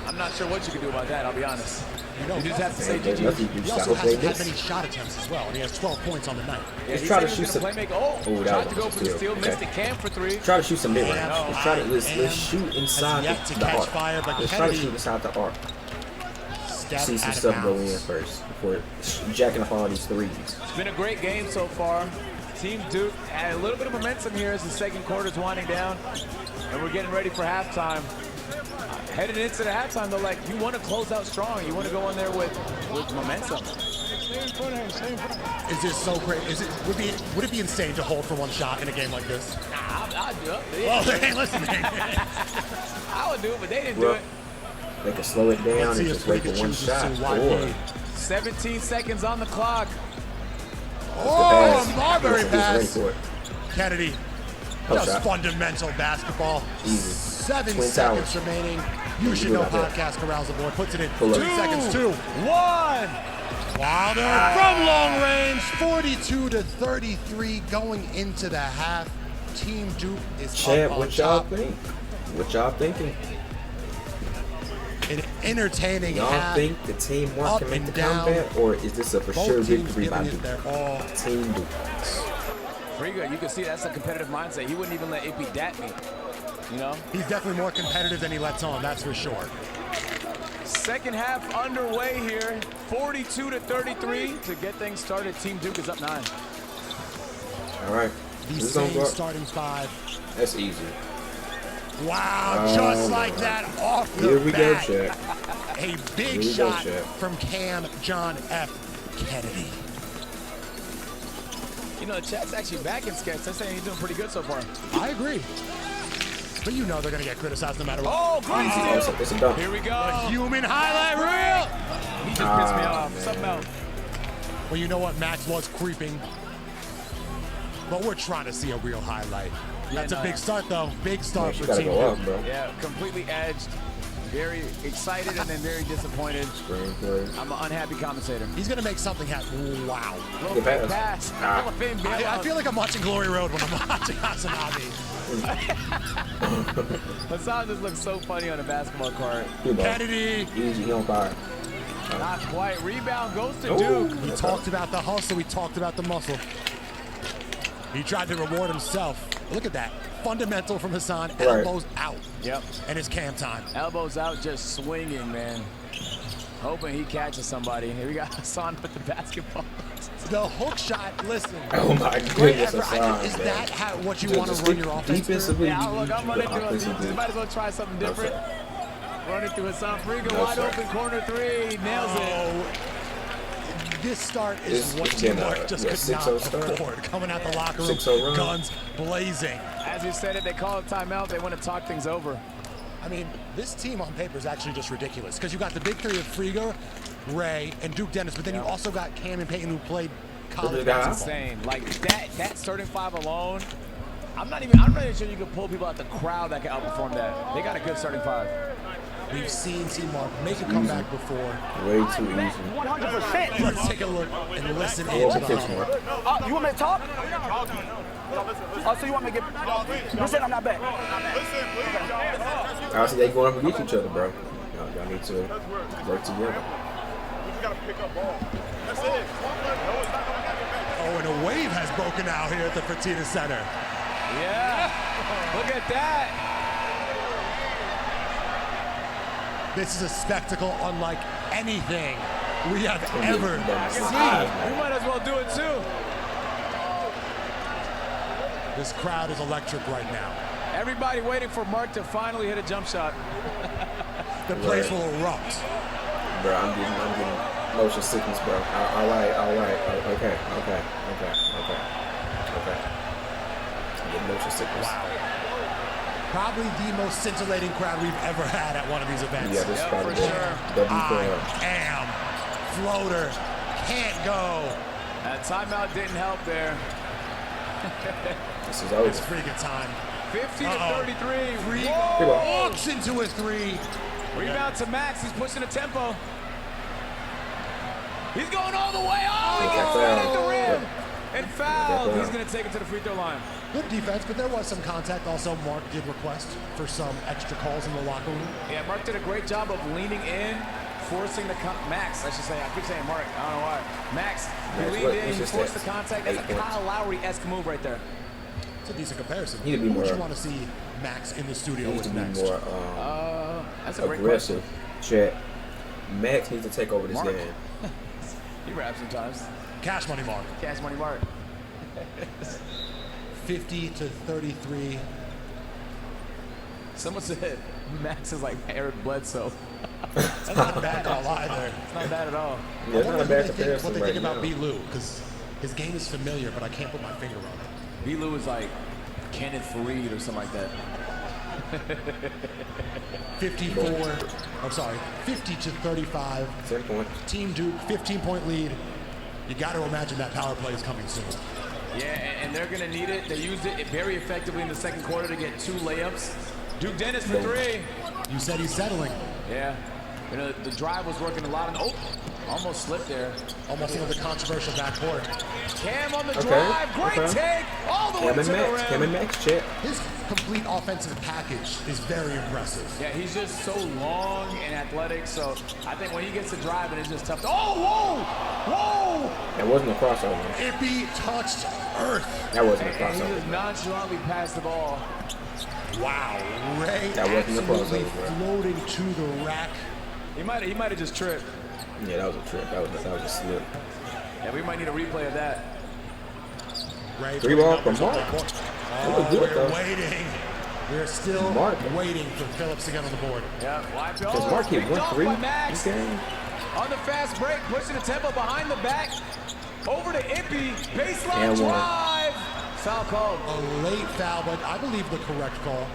I'm not sure what you can do about that, I'll be honest. You know, You just have to say There's GG. nothing you can he do. I also hope they hasn't had miss. many shot attempts as well, and he has 12 points on the night. Yeah, Let's he try said to he was shoot gonna some- play make. Oh, Oh, that tried to was go a for the steal. steal, Okay. missed it. Cam for 3. Try to shoot some mid range. Yeah, Let's try to let's Am shoot has inside yet to the catch arc. fire, but Let's try to Kennedy shoot inside the arc. Step See some out of stuff go in bounds. first before jacking up all these threes. It's been a great game so far. Team Duke had a little bit of momentum here as the second quarter's winding down, and we're getting ready for halftime. Heading into the halftime, though, like, you want to close out strong. You want to go in there with momentum. Is this so great? Would it be insane to hold for one shot in a game like this? Nah, I'd do it. Well, they ain't listening. I would do it, but they didn't do Well, it. they can slow it down Let's see and if just wait for Friga one chooses shot. to wide Or play. 17 seconds on the clock. Oh, Marbury He's ready pass. for it. Kennedy, Post just shot. fundamental basketball. Easy. 7 Twin seconds towers. remaining. You should do know it out there. podcast carousel boy puts it in Pull 2 up. seconds, 2. 1. Wilder from long range, 42-33 going into the half. Team Duke is Chad, up on what y'all top. think? What y'all thinking? An entertaining Y'all half. think the team up Mark can make and the down. comeback, or is this a for Both sure teams victory by giving it Duke? their all. Team Duke. Pretty good. You can see that's a competitive mindset. He wouldn't even let Ippy dat me. You know? He's definitely more competitive than he lets on, that's for sure. Second half underway here. 42-33 to get things started. Team Duke is up 9. All right. The This is gonna same go up. starting 5. That's easy. Wow, just like that off the Here we go, bat. Chad. A big Here we go, shot Chad. from Cam John F. Kennedy. You know, Chad's actually back in sketch. They're saying he's doing pretty good so far. I agree. But you know they're going to get criticized no matter what. Oh, great steal. It's a dunk. Here we The go. human highlight reel. He just pissed me Ah, off. man. Something else. Well, you know what? Max was creeping. But we're trying to see a real highlight. That's no. a big start, though. Big start You for gotta Team go Duke. up, bro. Yeah, completely edged. Very excited and then very disappointed. Screen play. I'm an unhappy commentator. He's going to make something happen. Wow. Good pass. Pass. Ah. Hall of Fame I bailout. feel like I'm watching Glory Road when I'm watching Hasanabe. Hassan just looks so funny on a basketball court. Good ball. Kennedy. Easy, he on fire. Not quite. Rebound goes to Ooh. Duke. He talked about the hustle. He talked about the muscle. He tried to reward himself. Look at that. Fundamental from Hassan. Right. Elbows out. Yep. And his cam time. Elbows out, just swinging, man. Hoping he catches somebody. Here we got Hassan with the basketball. The hook shot, listen. Oh my Great goodness, effort. Hassan, Is man. that what you Just want to run your offense through? defensively, Yeah, look, I'm running through offensively. it. Might as well try something different. Running through Hassan Friga, No, wide sir. open, corner three, nails it. Oh, this start is It's what been Teamwork a- just yeah, could 6-0 not start. afford. Coming out the locker room, 6-0 run. guns blazing. As you said it, they call a timeout. They want to talk things over. I mean, this team on paper is actually just ridiculous because you got the big three of Friga, Ray, and Duke Dennis, but then you also got Cam and Peyton who played college Yeah. basketball. Insane. Like that starting five alone. I'm not even sure you can pull people out the crowd that can outperform that. They got a good starting five. We've seen T-Mark make a comeback before. Way too easy. 100%. Let's take a look and listen Hold into the the pitch huddle. more. You want me to talk? Oh, so you want me to get... You said I'm not back. Honestly, they going up against each other, bro. Y'all need to work together. Oh, and a wave has broken out here at the Fertitta Center. Yeah. Look at that. This is a spectacle unlike anything we have ever seen. We might as well do it too. This crowd is electric right now. Everybody waiting for Mark to finally hit a jump shot. The place Right. will erupt. Bro, I'm getting motion sickness, bro. All right. Okay. I'm getting motion sickness. Probably the most scintillating crowd we've ever had at one of these events. Yeah, this is Yep, probably for the sure. W I crowd. am floater. Can't go. That timeout didn't help there. This is It's over. freaking time. 50 to Uh-oh. 33. Free Here we go. walks into a three. Rebound to Max. He's pushing the tempo. He's going all the way. Oh, he Yeah, gets foul. right at the rim. Yep. And fouled. Yeah, He's going to take it to the free throw line. Good defense, but there was some contact. Also, Mark did request for some extra calls in the locker room. Yeah, Mark did a great job of leaning in, forcing the Max, I should say. I keep saying Mark. I don't know why. Max, he Max, leaned what- in, what's he your forced the stats? contact. That's 8 a points. Kyle Lowry-esque move right there. It's a decent comparison. He need to be Who would more- you want to see Max in the studio He needs with to be next? more That's a great aggressive. question. Chat. Max needs to take over this Mark. game. He raps sometimes. Cash money Mark. Cash Money Mark. 50 to 33. Someone said Max is like Eric Bledsoe. That's not a bad call either. It's not bad at all. Yeah, it's not a bad What they comparison think right about now. B. Lou, because his game is familiar, but I can't put my finger on it. B. Lou is like Kenneth Fareed or something like that. 50 to 35. 10 points. Team Duke, 15-point lead. You got to imagine that power play is coming soon. Yeah, and they're going to need it. They used it very effectively in the second quarter to get 2 layups. Duke Dennis for 3. You said he's settling. Yeah. You know, the drive was working a lot. Oh, almost slipped there. Almost another controversial backcourt. Cam on the Okay, drive. Great okay. take. All the way Cam to and the Max. rim. Cam and Max, chat. His complete offensive package is very impressive. Yeah, he's just so long and athletic. So I think when he gets to driving, it's just tough. Oh, whoa! Whoa! That wasn't a crossover. Ippy touched earth. That wasn't a And he crossover. just nonchalantly passed the ball. Wow. Ray That wasn't a absolutely crossover, bro. floating to the rack. He might have just tripped. Yeah, that was a trip. That was a slip. Yeah, we might need a replay of that. Ray Three ball putting from numbers on Mark. the board. That was Oh, good, we're though. waiting. We're still Mark. waiting for Phillips to get on the board. Yeah, wide Because Mark hit picked 1 off 3 by Max. this game. On the fast break, pushing the tempo behind the back. Over to Ippy. Baseline And one. drive. Foul called. A late foul, but I believe the correct call.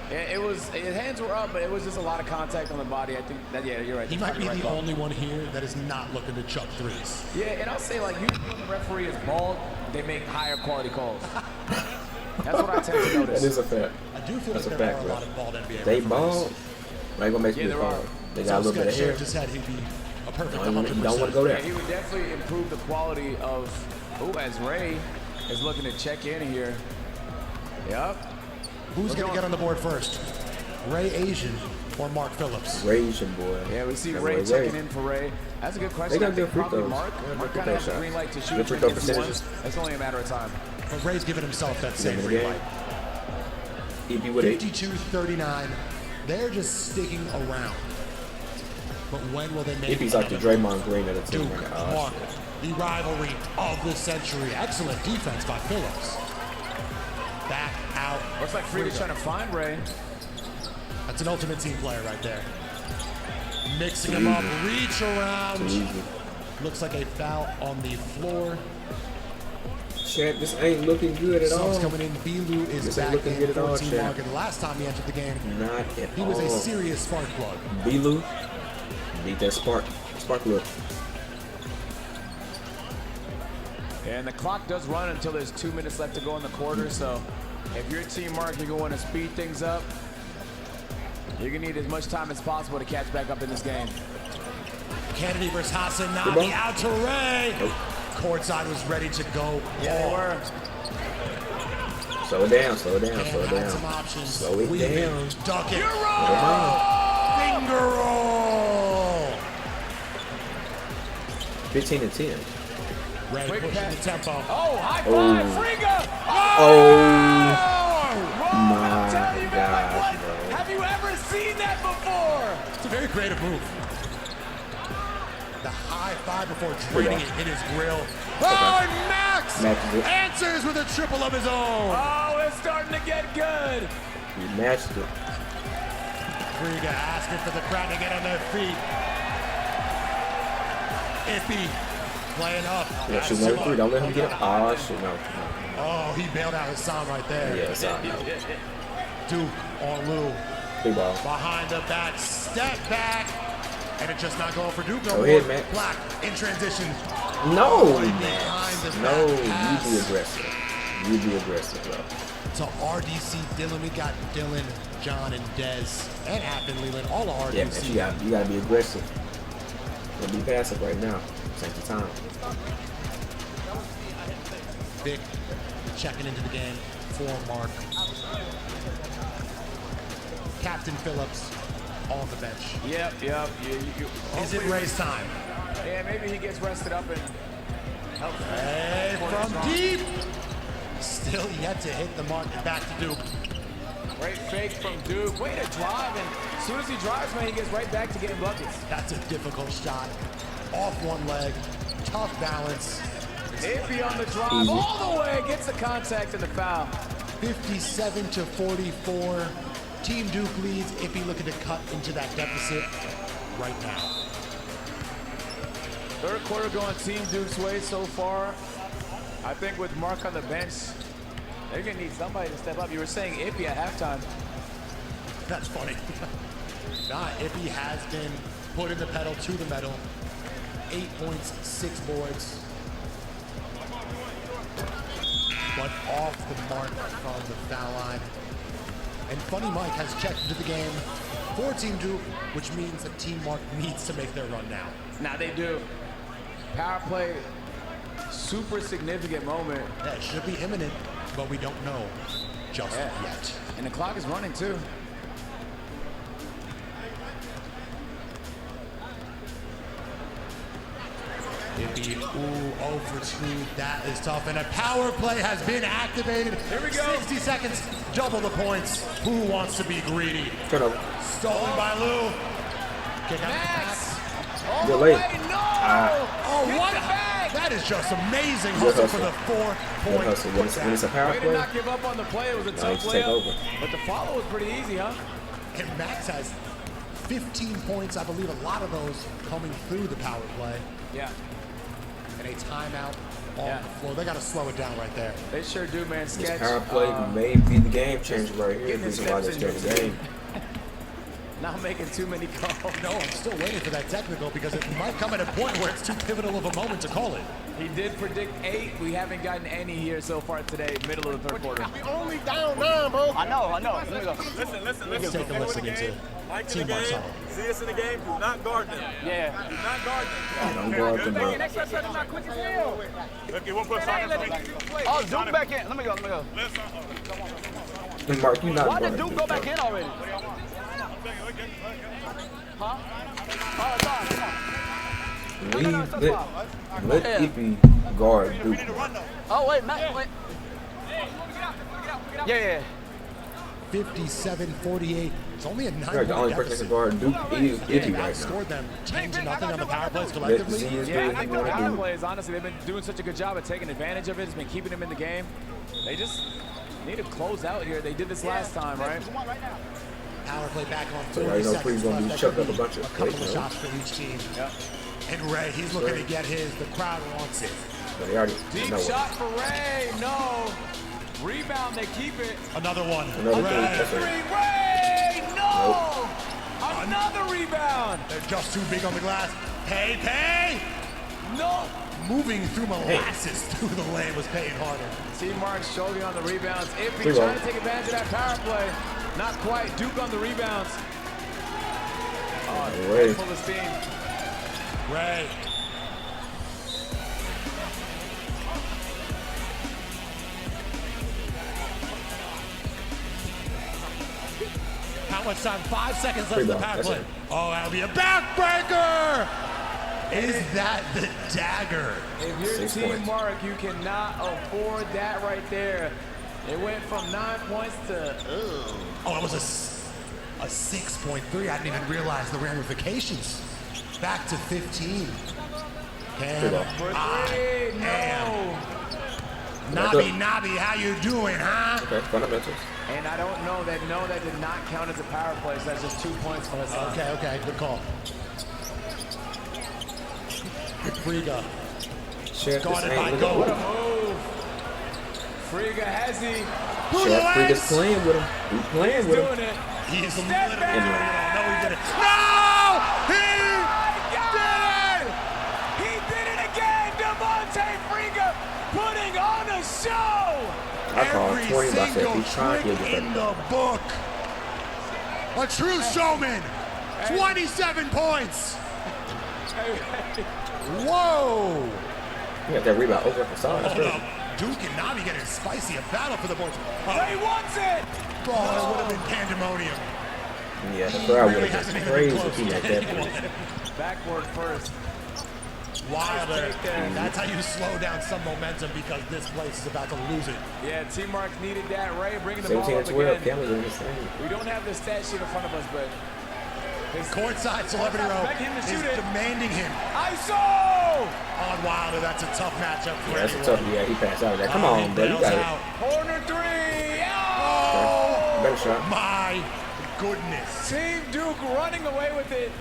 Yeah, his hands were up, but it was just a lot of contact on the body. I think that, yeah, you're right. He That's might be probably the right call. only one here that is not looking to chuck threes. Yeah, and I'll say, like, usually when the referee is bald, they make higher quality calls. That's what I tend to That notice. is a fact. I do feel That's like a there fact, are a bro. lot of bald NBA They referees. ball. Right, gonna make Yeah, me there call. are. They got a little bit of hair. Just said he'd be a perfect You don't want to 100%. go Yeah, there. he would definitely improve the quality of. Oh, as Ray is looking to check in here. Yep. Who's going to get on the board first? Ray Asian or Mark Phillips? Raging boy. Yeah, we see That Ray boy checking in for Ray. That's a good question. They got I think good free probably throws. Mark. Yeah, Mark good kind of has throw the green light to shots. shoot Good free if throw he wants. percentages. It's only a matter of time. But Ray's giving himself that same Give it green again. light. EP with it. 52-39. They're just sticking around. But when will they make EP's like the another Draymond Green of the team. Duke, Right now. Mark, the rivalry of the century. Excellent defense by Phillips. Back out. Looks like Frida's trying to find Ray. That's an ultimate team player right there. Mixing them up, reach around. Easy. Looks like a foul on the floor. Chat, this ain't looking good at all. Subs coming in. Bilu is This ain't back looking in good at all, 14 Chad. mark. And the last time he entered the game, Not at he all. was a serious spark plug. Bilu, need that spark look. And the clock does run until there's 2 minutes left to go in the quarter. So if you're Team Mark, you're going to speed things up. You're going to need as much time as possible to catch back up in this game. Kennedy versus Hassan Good ball. Nabi out to Ray. Nope. Courtside was ready to go. Yeah, they were. Slow it down, slow it down, And slow it had some down. options. Slow it Weave down. Duck it. Never Finger roll. 15 and 10. Ray Quick pushing pass. the tempo. Oh, high five, Friga! Oh my Tell you, man, gosh, like, bro. what? Have you ever seen that before? It's a very creative move. The high five before draining it in his grill. Oh, and Max Matches it. answers with a triple of his own. Oh, it's starting to get good. He matched it. Friga asking for the crowd to get on their feet. Iffy playing up. Yeah, shoot another three. Don't let him get up. Oh, shit, no. Oh, he bailed out Hassan right there. Yeah, it's out. Duke on Lou. Big ball. Behind the back, step back. And it's just not going for Duke no Go more. ahead, Max. Black in transition. No, Behind Max. the No, back pass. you be aggressive. You be aggressive, bro. To RDC Dylan. We got Dylan, John, and Dez, and Happen Leland. All of Yeah, RDC. man, you gotta be aggressive. Don't be passive right now. Take the time. Vic checking into the game for Mark. Captain Phillips on the bench. Yep. Is it Ray's time? Yeah, maybe he gets rested up and helps. Hey, from deep. Still yet to hit the mark. Back to Duke. Great fake from Duke. Way to drive, and as soon as he drives, man, he gets right back to getting buckets. That's a difficult shot. Off one leg. Tough balance. Iffy on the drive, Easy. all the way, gets the contact and the foul. 57-44. Team Duke leads. Iffy looking to cut into that deficit right now. Third quarter going Team Duke's way so far. I think with Mark on the bench, they're gonna need somebody to step up. You were saying Iffy at halftime. That's funny. Nah, Iffy has been putting the pedal to the metal. 8 points, 6 boards. But off the mark from the foul line. And Funny Mike has checked into the game for Team Duke, which means that Team Mark needs to make their run now. Now they do. Power play, super significant moment. Yeah, it should be imminent, but we don't know just yet. And the clock is running too. Iffy, ooh, 0 for 2. That is tough. And a power play has been activated. Here we go. 60 seconds, double the points. Who wants to be greedy? Turnover. Stolen by Lou. Kick out the Max! pass. All You're the late. way, no! Oh, Get what? the bag! That is just amazing Good hustle for hustle. the 4-point Good hustle. When it's a power Way to play, not give up on the play. It was a now you tough can take layup. over. But the follow was pretty easy, huh? And Max has 15 points. I believe a lot of those coming through the power play. Yeah. And a timeout on Yeah. the floor. They got to slow it down right there. They sure do, man. this Sketch. power play may be the game changer right here. getting his This is why steps they in start the game. Not making too many calls. No, I'm still waiting for that technical because it might come at a point where it's too pivotal of a moment to call it. He did predict 8. We haven't gotten any here so far today, middle of the third quarter. We only down 9, bro. I know. Let me go. Listen. Let's take a listen into Team Marcelo. See us in the game, do not guard them. Yeah. Do not guard them. Don't guard them up. Next person is not quick as hell. Look, you won't put soccer. Oh, Duke back in. Let me go. And Mark, you not Why did guarding Duke go back in already? Huh? Oh, it's on. Come on. Let Iffy guard Duke. Oh, wait, Matt, wait. Yeah. 57-48. It's only a 9-point You're the only person that can guard Duke is Iffy right now. Scored them, changing nothing on the power plays Let collectively. Z is Yeah, I doing what think he the want power to do. plays, honestly, they've been doing such a good job of taking advantage of it. It's been keeping them in the game. They just need to close out here. They did this last time, right? Power play back on So 40 I know seconds Free's gonna left. be That chucked could up a be bunch of couple plays, of no? shots for each team. Yep. And Ray, he's looking to get his. The crowd wants it. But they already Deep know shot for Ray. No. Rebound, they keep it. Another one. Another Ray. three. That's Three, it. Ray. No. Another rebound. They're just too big on the glass. Pay. No. Moving through molasses through the lane was paying harder. Team Mark Shogi on the rebounds. Iffy Too trying long. to take advantage of that power play. Not quite. Duke on the rebounds. Oh, Ray. full of steam. Ray. How much time? 5 seconds left in the Rebound, power that's play. it. Oh, that'll be a backbreaker! Is that the dagger? If you're 6 Team points. Mark, you cannot afford that right there. It went from 9 points to, Oh, it was a 6.3. I didn't even realize the ramifications. Back to 15. Cam, for I 3. am. No. Nobby, how you doing, huh? Okay, fundamentals. And I don't know that. No, that did not count as a power play. So that's just 2 points for Hassan. Okay, good call. Friga, Chef, this guarded by ain't Gold. What a move. Friga has he. Chef Freega's playing with him. He's playing He's with doing him. it. He is Step literally back. doing it all. No, he did it. No! He did it again. Devontae Friga putting on a show. I call Every 20, but I said single he's trying to trick get in the the book. A true showman. 27 points. Whoa. He got that rebound over the side. That's Hold crazy. up. Duke and Navi getting spicy. A battle for the boards. Ray wants it. Oh, it would have been pandemonium. Yeah, the crowd would Really have hasn't been even crazy been if he close had to that. anyone. Backward first. Wilder. Take that. That's how you slow down some momentum because this place is about to lose it. Yeah, Team Mark needed that. Ray bringing the ball 17 up and 12. again. Cameron's doing the same. We don't have the stat sheet in front of us, but Courtside Celebrity Row Expect him to is shoot it. demanding him ISO! on Wilder. That's a tough matchup for Yeah, that's a anyone. tough. Yeah, he passed out of that. Come Oh, on, he bro. You bails got out. Corner 3. Oh, Better shot. my goodness. Team Duke running away with it.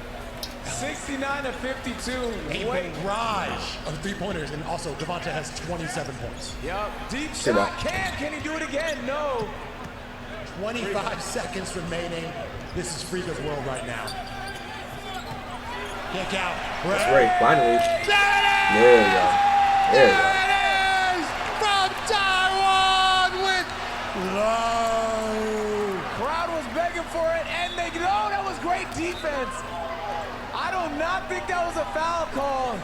69-52. A Wait. barrage of three-pointers, and also Devontae has 27 points. Yep. Deep Sit shot. up. Can he do it again? No. 25 seconds remaining. This is Friga's world right now. Kick out. That's right. Finally. There There you go. There you go. it is from Taiwan with low. Crowd was begging for it, and they know that was great defense. I do not think that was a foul call.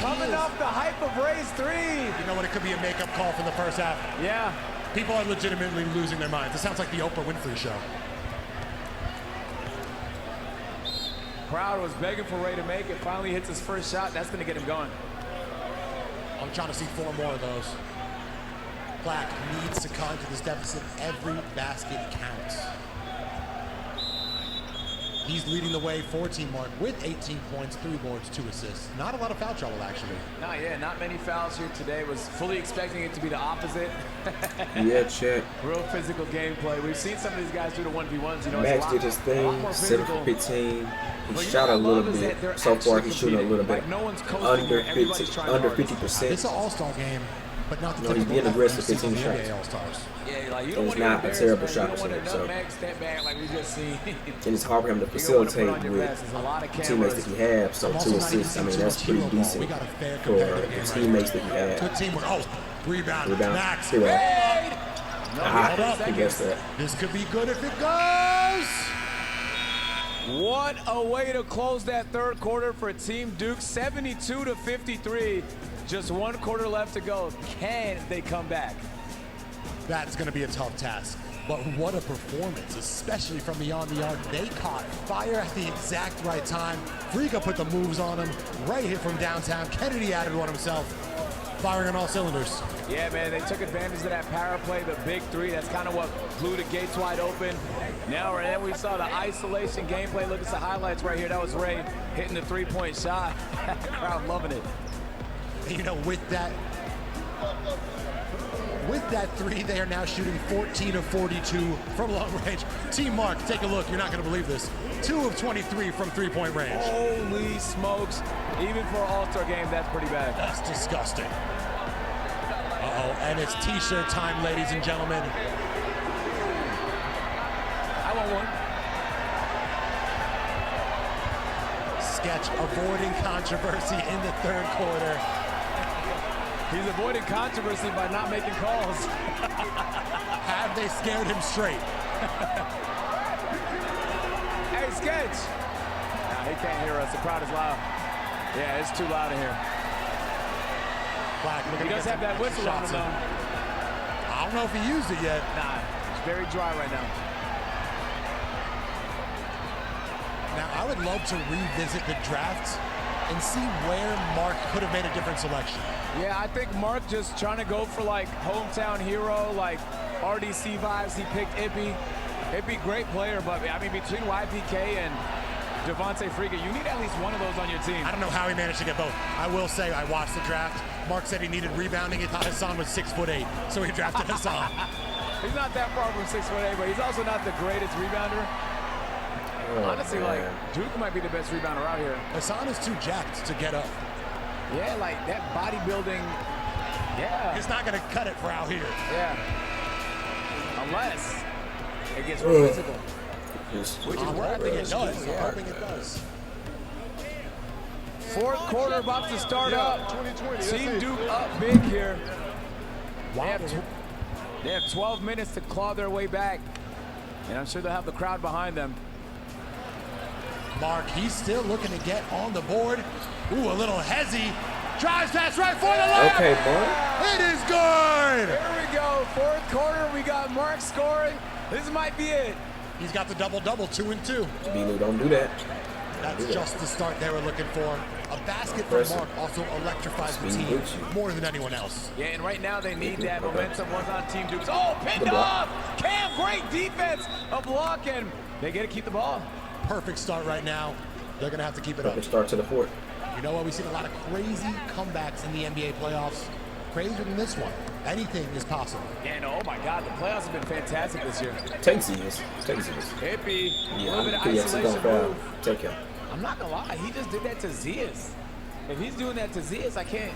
Coming off the hype of Ray's 3. You know what? It could be a makeup call from the first half. Yeah. People are legitimately losing their minds. It sounds like the Oprah Winfrey show. Crowd was begging for Ray to make it. Finally hits his first shot. That's going to get him going. I'm trying to see 4 more of those. Black needs to cut into this deficit. Every basket counts. He's leading the way for Team Mark with 18 points, 3 boards, 2 assists. Not a lot of foul trouble, actually. Not many fouls here today. Was fully expecting it to be the opposite. Yeah, check. Real physical gameplay. We've seen some of these guys do the 1v1s. You know, Max it's a did his lot more thing. 7 physical. for 15. He But you shot know a what I little love is that bit. they're So far, actually he's shooting a little bit competing. Like, no one's coasting under here. Everybody's 50, trying under hard. 50%. It's an all-star game. but not the No, he's typical being aggressive, effort you see 15 from the shots. NBA All-Stars. Yeah, like you It's don't want to not a terrible shot You don't want to percentage, so. nutmeg, step back like we just seen. And it's hard for him to You don't want to put facilitate on your with best. There's a lot of teammates cameras. that he has. So I'm 2 also not assists, I even mean, seeing that's too pretty much hero ball. decent We got a fair for competitive the game right teammates here. that he had. Good teamwork. Oh, rebound. Rebound. Max. Here we go. Fade! No, Ah, hold up. he gets that. This could be good if it goes. What a way to close that third quarter for Team Duke, 72-53. Just 1 quarter left to go. Can they come back? That's going to be a tough task. But what a performance, especially from beyond the arc. They caught fire at the exact right time. Friga put the moves on him. Right here from downtown. Kennedy added one himself. Firing on all cylinders. Yeah, man, they took advantage of that power play, the big 3. That's kind of what blew the gates wide open. Now, and then we saw the isolation gameplay. Look at the highlights right here. That was Ray hitting the 3-point shot. Crowd loving it. You know, with that 3, they are now shooting 14 of 42 from long range. Team Mark, take a look. You're not going to believe this. 2 of 23 from 3-point range. Holy smokes. Even for an All-Star game, that's pretty bad. That's disgusting. Uh-oh, and it's T-shirt time, ladies and gentlemen. I want one. Sketch avoiding controversy in the third quarter. He's avoiding controversy by not making calls. Have they scared him straight? Hey, Sketch. Nah, he can't hear us. The crowd is loud. Yeah, it's too loud in here. Black, He does have that whistle on him, though. I don't know if he used it yet. Nah, it's very dry right now. Now, I would love to revisit the draft and see where Mark could have made a different selection. Yeah, I think Mark just trying to go for like hometown hero, like RDC vibes. He picked Ippy. Ippy, great player, but I mean, between YPK and Devontae Friga, you need at least one of those on your team. I don't know how he managed to get both. I will say, I watched the draft. Mark said he needed rebounding. He thought Hassan was 6'8", so he drafted Hassan. He's not that far from 6'8", but he's also not the greatest rebounder. Oh, Honestly, man. like, Duke might be the best rebounder out here. Hassan is too jacked to get up. Yeah, like that bodybuilding. Yeah. He's not going to cut it for out here. Yeah. Unless it gets real physical. Which I'm hoping it does. I'm hoping it does. Fourth quarter about to start up. 2020. Team Duke up big here. Wow. They have 12 minutes to claw their way back. And I'm sure they'll have the crowd behind them. Mark, he's still looking to get on the board. Ooh, a little hezzy. Drives past right for the layup. Okay, Mark. It is good. Here we go. Fourth quarter. We got Mark scoring. This might be it. He's got the double-double, 2 and 2. B-Lou, don't do that. That's just the start they were looking for. A basket from Impressive. Mark also electrifies the Speed team boots you. more than anyone else. Yeah, and right now they need that Okay. momentum. One's on Team Duke's. Oh, pinned Good block. off. Cam, great defense. A block, and they get to keep the ball. Perfect start right now. They're going to have to keep it up. Perfect start to the fourth. You know what? We've seen a lot of crazy comebacks in the NBA playoffs. Crazier than this one. Anything is possible. And oh my God, the playoffs have been fantastic this year. Take Zias. Take Zias. Hippie, a Yeah, little bit of I'm isolation foul. move. Take him. I'm not gonna lie, he just did that to Zias. If he's doing that to Zias, I can't.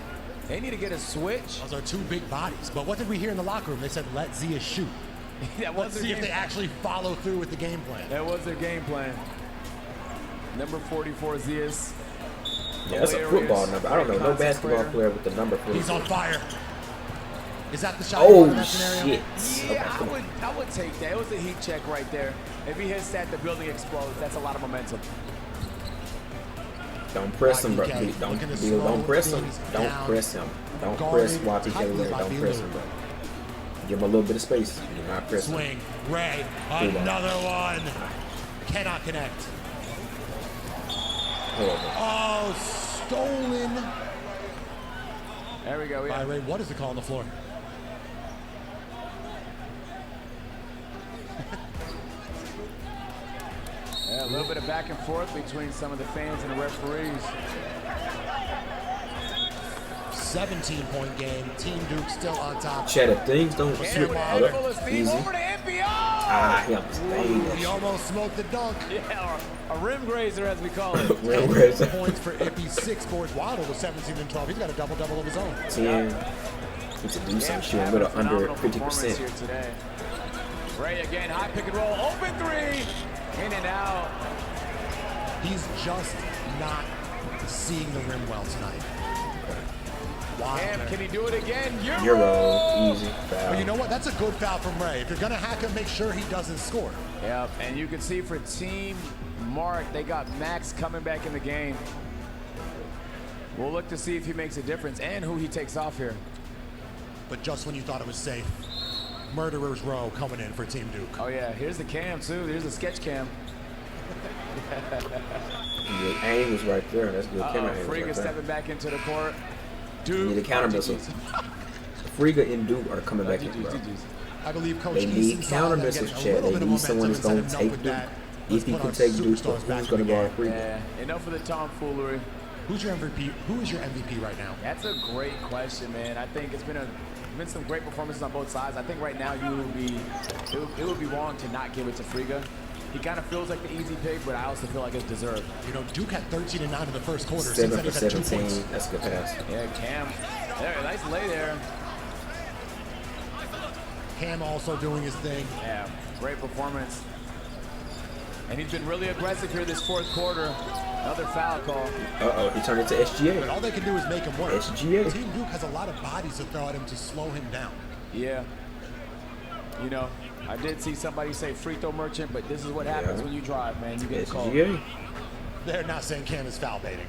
They need to get a switch. Those are 2 big bodies. But what did we hear in the locker room? They said, let Zia shoot. That was Let's their see if game they actually follow through with the game plan. That was their game plan. Number 44, Zias. Yeah, that's a football number. I don't know no basketball player with the number 44. He's on fire. Is that the shot you want Oh, in that scenario? shit. Yeah, Okay, come on. I would take that. It was a heat check right there. If he hits that, the building explodes. That's a lot of momentum. Don't press him, bro. YPK Don't, looking to Beal, don't slow press him. things Don't down. press him. Don't Guarded press YPK. tightly by Don't press Beal. him, bro. Give him a little bit of space. Do not press him. Swing. Ray. Good one. Another one. Cannot connect. Horrible. Oh, stolen There we go. by Yeah. Ray. What is the call on the floor? Yeah, a little bit of back and forth between some of the fans and the referees. 17-point game. Team Duke still on top. Chad, if things don't And slip with a out handful of steam easy. over to NPO. Ah, he almost made that He shit. almost smoked the dunk. Yeah, a rim grazer, as we call it. Real red. Points for Ippy, 6 boards. Waddle was 17 and 12. He's got a double-double of his own. 10. to do some shooting a having little under phenomenal performance 50%. here today. Ray again, high pick and roll, open three, in and out. He's just not seeing the rim well tonight. Cam, can he do it again? Euro, easy foul. But you know what? That's a good foul from Ray. If you're going to hack him, make sure he doesn't score. Yep, and you can see for Team Mark, they got Max coming back in the game. We'll look to see if he makes a difference and who he takes off here. But just when you thought it was safe, Murderer's Row coming in for Team Duke. Oh yeah, here's the cam too. Here's the sketch cam. The angles right there. That's good camera angles Friga right there. stepping back into the court. Duke. Need a counter missile. Friga and Duke are coming back in, bro. I believe Coach They need Eason saw counter them missiles, getting a Chad. little They bit of need someone that's momentum going to and said, take "Enough with Duke. that. If Let's he put can our take Duke, superstars back who's in going to the guard game." Friga? Yeah, enough of the tomfoolery. Who's your MVP? Who is your MVP right now? That's a great question, man. I think it's been some great performances on both sides. I think right now it would be wrong to not give it to Friga. He kind of feels like the easy pick, but I also feel like it's deserved. You know, Duke had 13 and 9 in the first quarter. 7 Since then, for he's had 2 17. points. That's a good pass. Yeah, Cam. There, nice lay there. Cam also doing his thing. Yeah, great performance. And he's been really aggressive here this fourth quarter. Another foul call. Uh-oh, he turned into But SGA. all they can do is make him work. SGA. Team Duke has a lot of bodies to throw at him to slow him down. Yeah. You know, I did see somebody say free throw merchant, but this is what happens when you drive, man. You get called. SGA. They're not saying Cam is foul baiting.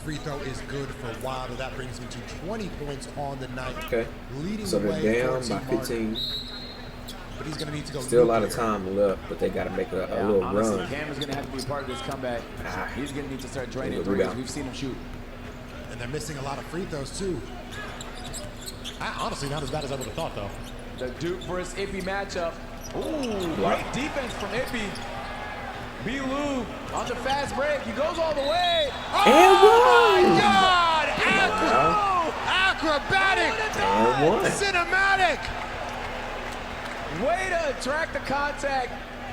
Free throw is good for Wilder. That brings him to 20 points on the night. Okay. Leading So the they're way down for by Team Mark. 15. But he's going to need to go. Still a lot of nuclear. time left, but they got to make a Yeah, little honestly, run. Cam is going to have to be a part of this comeback. Ah. He's going to need to start draining Good threes. rebound. We've seen him shoot. And they're missing a lot of free throws, too. Honestly, not as bad as I would have thought, though. The Duke versus Ippy matchup. Ooh, Wow. great defense from Ippy. B. Lou on the fast break. He goes all the way. And one! God! Wow. Acrobatic! And one. Cinematic! Way to attract the contact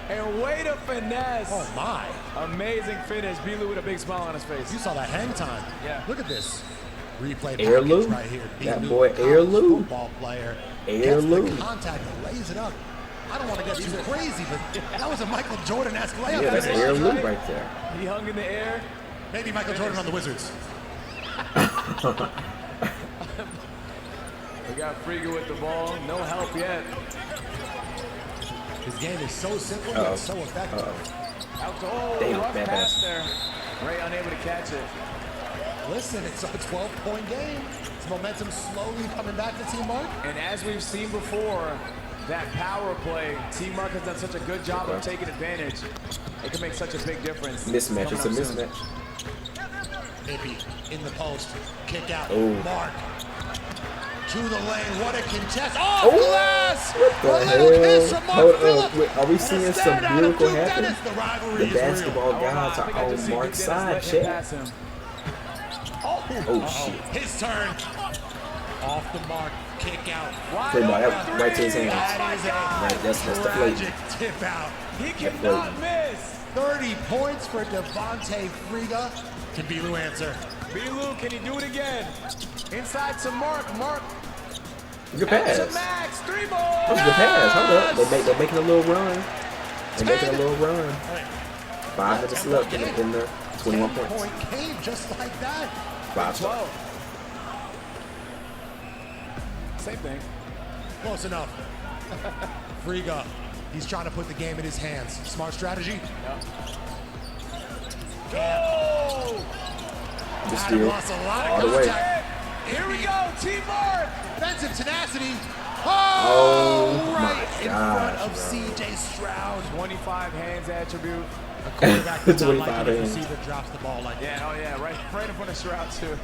and way to finesse. Oh, my. Amazing finish. B. Lou with a big smile on his face. You saw that hang time. Yeah. Look at this. Replay Air package Lou. right here. That B. boy college Air Lou. Football player. Air Gets Lou. the contact and lays it up. I don't want to get too crazy, but that was a Michael Jordan-esque layup. Yeah, that's Air Lou right there. He hung in the air. Maybe Michael Jordan on the Wizards. We got Friga with the ball. No help yet. His game is so simple yet so effective. Out to Damn, rough bad pass pass. there. Ray unable to catch it. Listen, it's a 12-point game. It's momentum slowly coming back to Team Mark. And as we've seen before, that power play, Team Mark has done such a good job of taking advantage. It can make such a big difference. Mismatch. It's a Coming up soon. mismatch. Ippy in the post. Kick out. Oh. Mark. To the lane. What a contest. Oh, glass! What A the little kiss hell? from Mark Hold Phillip. up. Wait, are we And a seeing some stand out of miracle Duke happen? Dennis. The rivalry The is real. basketball I gods think I are just on see Mark's Duke Dennis side, let him Chad. pass him. Oh, shit. His turn. Off the mark. Kick out. Pretty much, that right to his hands. That is a Right, that's the tragic tip out. He cannot miss. 30 points for Devontae Friga. Can Bilu answer? B-Lou, can he do it again? Inside to Mark. Mark Good pass. to Max. 3 ball. That's a good pass. Hold up. They're making a little run. They're making a little run. 5 minutes left in the 21 points. 10-point game just like that. 5 12. Same thing. Close enough. Friga, he's trying to put the game in his hands. Smart strategy. Go! Good Adam steal. lost a lot All of the way. contact. Here we go, Team Mark. Defensive tenacity. Oh, right my in gosh, front of bro. C.J. Stroud. 25 hands attribute. A quarterback does not 25 like when a hands. receiver drops the ball like that. Yeah, oh yeah, right in front of Stroud too.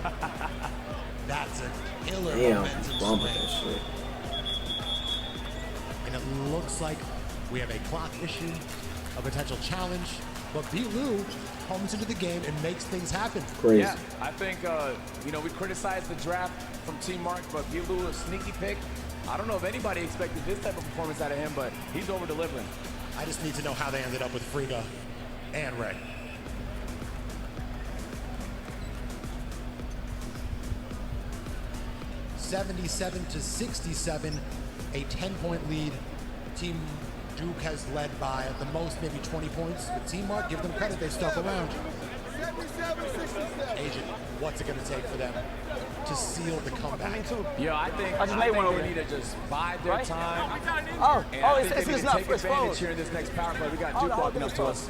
That's a killer Damn, momentum wrong with swing. that shit. And it looks like we have a clock issue, a potential challenge. But B-Lou comes into the game and makes things happen. Crazy. Yeah, I think we criticized the draft from Team Mark, but Bilu a sneaky pick. I don't know if anybody expected this type of performance out of him, but he's over delivering. I just need to know how they ended up with Friga and Ray. $77-67, a 10-point lead. Team Duke has led by the most, maybe 20 points. But Team Mark, give them credit, they stuck around. Agent, what's it going to take for them to seal the comeback? Yeah, I think they need to just bide their time. It's enough. Take advantage here in this next power play. We got Duke walking up to us.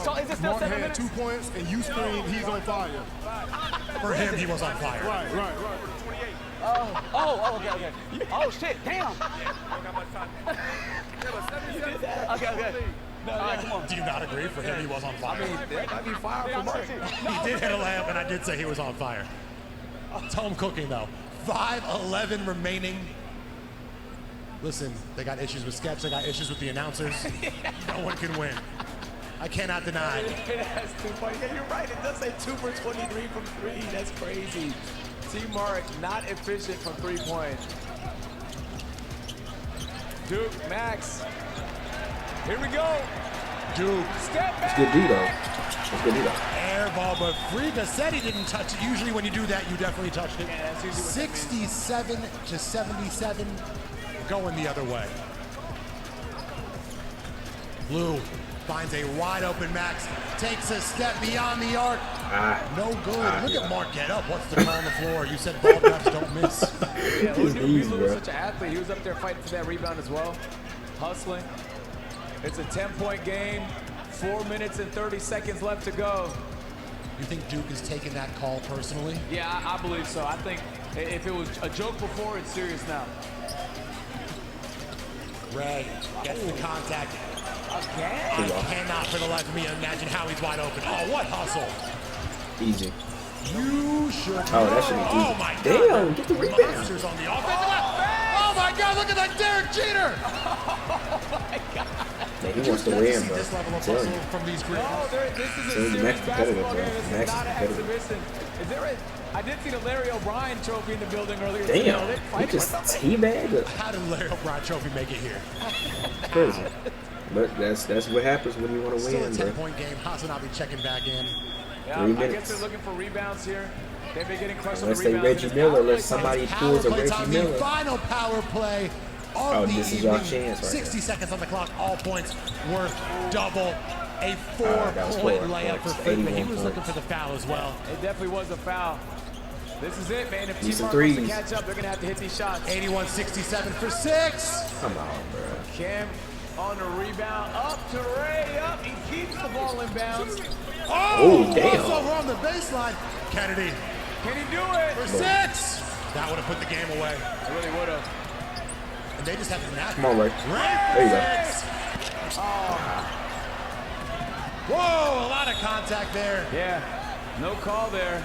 So is it still Mark 7 had minutes? 2 points, and you screamed he's on fire. For him, he was on fire. Right. Okay. Oh, shit, damn. Okay. All right, come on. Do you not agree? For him, he was on fire. I mean, that might be fire for Mark. He did hit a layup, and I did say he was on fire. It's home cooking, though. 5:11 remaining. Listen, they got issues with Sketch. They got issues with the announcers. No one can win. I cannot deny. It has 2 points. Yeah, you're right. It does say 2 for 23 from 3. That's crazy. Team Mark not efficient from 3-point. Duke, Max. Here we go. Duke. Step back. It's good D though. It's good D though. Air ball, but Friga said he didn't touch it. Usually when you do that, you definitely touched it. Yeah, that's usually what that 67-77, going the other way. Blue finds a wide open Max, takes a step beyond the arc. No good. Look at Mark get up. What's the call on the floor? You said ball refs don't miss. Yeah, His knees, Lou bro. was such an athlete. He was up there fighting for that rebound as well, hustling. It's a 10-point game. 4 minutes and 30 seconds left to go. You think Duke is taking that call personally? Yeah, I believe so. I think if it was a joke before, it's serious now. Ray gets the contact. Again? I cannot for the life of me imagine how he's wide open. Oh, what hustle. Easy. You should That should be easy. Oh, my God. Damn, get the rebound. Monsters on the offensive end. Oh, my God, look at that Derek Jeter. Man, he You wants to expect win, see bro. this level of I'm telling hustle you. from these No, groups. this is a So he's serious Max competitive, basketball bro. game. This Max is not an competitive. exhibition. Is there I did see the Larry O'Brien trophy in the building earlier. Damn, They're he fighting just for something. teabagged. How did Larry O'Brien Trophy make it here? Crazy. But that's what happens when you want to Still a win, bro. 10-point game. Hasanabe checking back in. Yeah, 3 I guess minutes. they're looking for rebounds here. They've been getting crushed Unless on they the rebounds. Reggie Miller, unless somebody Power pulls a play Reggie time, the Miller. final power play of the this is evening. our chance right 60 here. seconds on the clock. All points worth double. A that was 4-point 4 layup for points. Friga. He 81 was looking points. for the foul as well. It definitely was a foul. This is it, man. If Need Team some Mark wants to threes. catch up, they're going to have to hit these shots. 81-67 for 6. Come on, bro. Cam on the rebound. Up to Ray. Up. He keeps the ball in bounds. Oh, damn. Crossover on the baseline. Kennedy Can he do it? for 6. That would have put the game away. I really would have. And they just have to knock. Come on, Ray. There you go. Whoa, a lot of contact there. Yeah. No call there.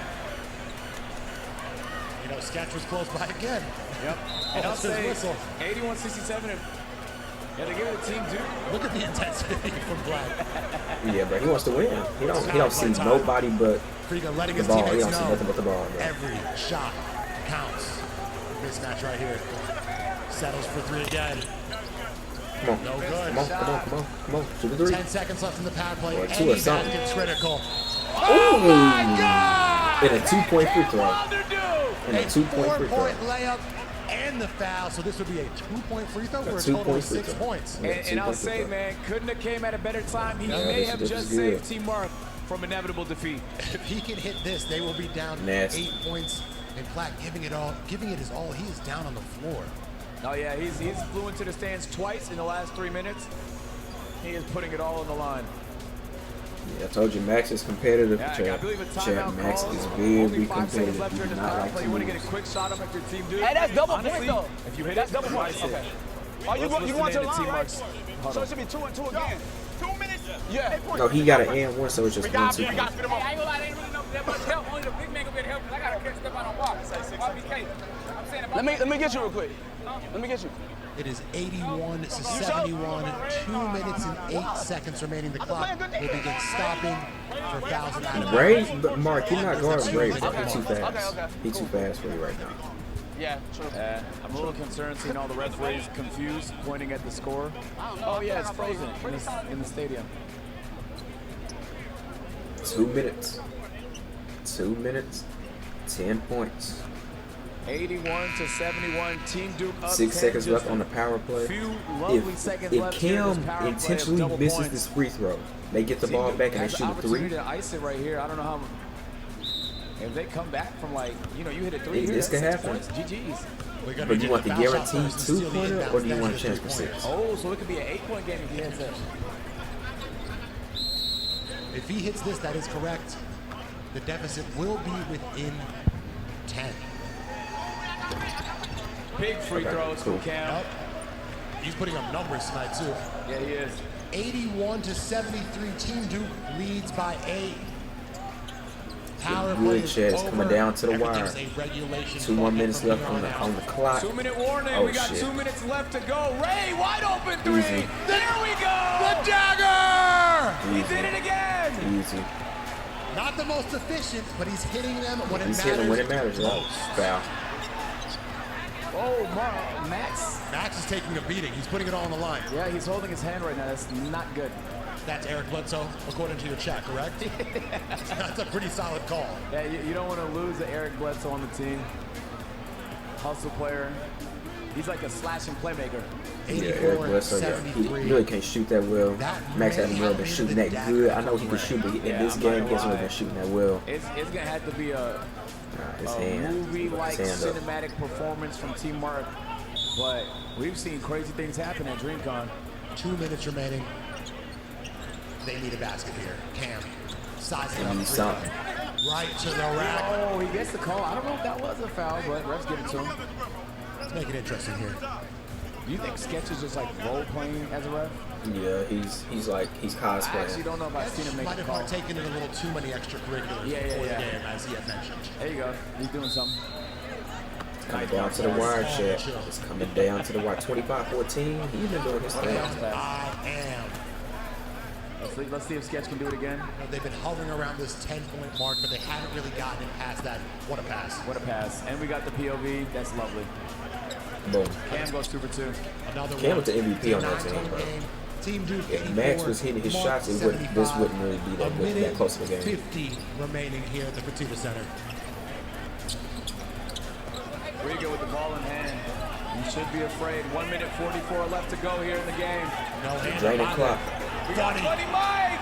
You know, Sketch was close by again. Yep. And I'll That's his say whistle. 81-67. Yeah, they give it to Team Duke. Look at the intensity from Black. Yeah, bro. He wants to win. He don't see nobody but Friga letting the his ball. He teammates don't see know nothing but the ball, bro. every shot counts. Mismatch right here. Settles for 3 again. Come on. No good. Come on. Shoot the 3. 10 seconds left in the power play. Or 2 Any or something. basket's critical. Oh My God! And a 2-point free throw. And a A 2-point free throw. 4-point layup and the foul. So this would be a 2-point free throw for a total of 2-point free 6 throw. points. Yeah, And I'll 2-point free say, throw. man, couldn't have came at a better time. He Yeah, may have this just is good. saved Team Mark from inevitable defeat. If he can hit this, they will be down Nasty. 8 points. And Platt giving it his all. He is down on the floor. Oh, yeah, he's flew into the stands twice in the last 3 minutes. He is putting it all on the line. Yeah, I told you Max is competitive. Yeah, I Chad. believe a Chad, timeout Max call. is Only very 5 seconds competitive. left He here in does the not power like play. to You want to lose. get a quick shot up at your team, dude? Hey, that's double Honestly, point, though. If you hit That's it, double point. twice it. Okay. Oh, you Let's going to the listen line, in right? Team So Mark's it should be 2 and 2 again. 2 minutes. Yeah. No, he got an and 1, so it's just 1, 2. Hey, I ain't gonna lie, they ain't really know that much help. Only the big man gonna be able to help because I gotta catch stuff out on walk. RBK. I'm saying about Let me get you real quick. Let me get you. It is 81-71. 2 minutes and 8 seconds remaining. The clock will begin stopping for fouls and out of bounds. Ray, but Mark, you're not guarding Ray, bro. Okay. He's too fast. Okay. He's too fast for you right now. Yeah, true. I'm a little concerned seeing all the referees confused, pointing at the score. Oh yeah, it's frozen in the stadium. 2 minutes. 2 minutes. 10 points. 81-71. Team Duke up 6 seconds 10, left on the power play. Few lovely seconds If left here in Cam this power play of intentionally double misses points. this free throw, they get the ball Team back Duke and they has shoot the a 3. opportunity to ice it right here. I don't know how. If they come back from like, you hit a 3 here, This that's could 6 happen. points. GG's. But do you want the guaranteed 2-pointer or do you want a chance for 6? Oh, so it could be an 8-point game if he hits it. If he hits this, that is correct. The deficit will be within 10. Big free throws from Cam. Yep. He's putting up numbers tonight, too. Yeah, he is. 81-73. Team Duke leads by 8. Power Good play is chance over. coming down to the wire. Everything's a regulation 2 more bucket minutes from left here on on the out. clock. 2-minute warning. Oh, We got shit. 2 minutes left to go. Ray, wide open 3. Easy. There we go. The dagger! He did it again. Easy. Not the most efficient, but he's hitting them when it He's matters. hitting when it matters. Oh, foul. Oh, Max. Max is taking a beating. He's putting it all on the line. Yeah, he's holding his hand right now. That's not good. That's Eric Bledsoe, according to your chat, correct? That's a pretty solid call. Yeah, you don't want to lose the Eric Bledsoe on the team. Hustle player. He's like a slashing playmaker. Yeah, Eric Bledsoe, he really can't shoot that well. Max hasn't really been shooting that good. I know he can shoot, but in this game, he hasn't really been shooting that well. It's going to have to be a movie-like cinematic performance from Team Mark. But we've seen crazy things happen at DreamCon. 2 minutes remaining. They need a basket here. Cam, sizing up Something. right to the rack. Oh, he gets the call. I don't know if that was a foul, but refs give it to him. Let's make it interesting here. Do you think Sketch is just like role-playing as a ref? Yeah, he's I actually cosplaying. don't know if I've seen him make Might a have call. partaken in a little too many extracurriculars before the game, as he had mentioned. There you go. He's doing something. Coming down to the wire, Chet. It's coming down to the wire. 25-14. He's been doing his thing. I am. Let's see if Sketch can do it again. They've been hovering around this 10-point mark, but they haven't really gotten it past that. What a pass. What a pass. And we got the POV. That's lovely. Boom. Cam goes 2 for 2. Another Cam one. was the MVP on that team, bro. Team Duke If Max was hitting his shots, this wouldn't really be that close of a game. 50 remaining here at the Fertitta Center. Riga with the ball in hand. You should be afraid. 1 minute 44 left to go here in the game. No hand Draining on clock. We got Funny Mike.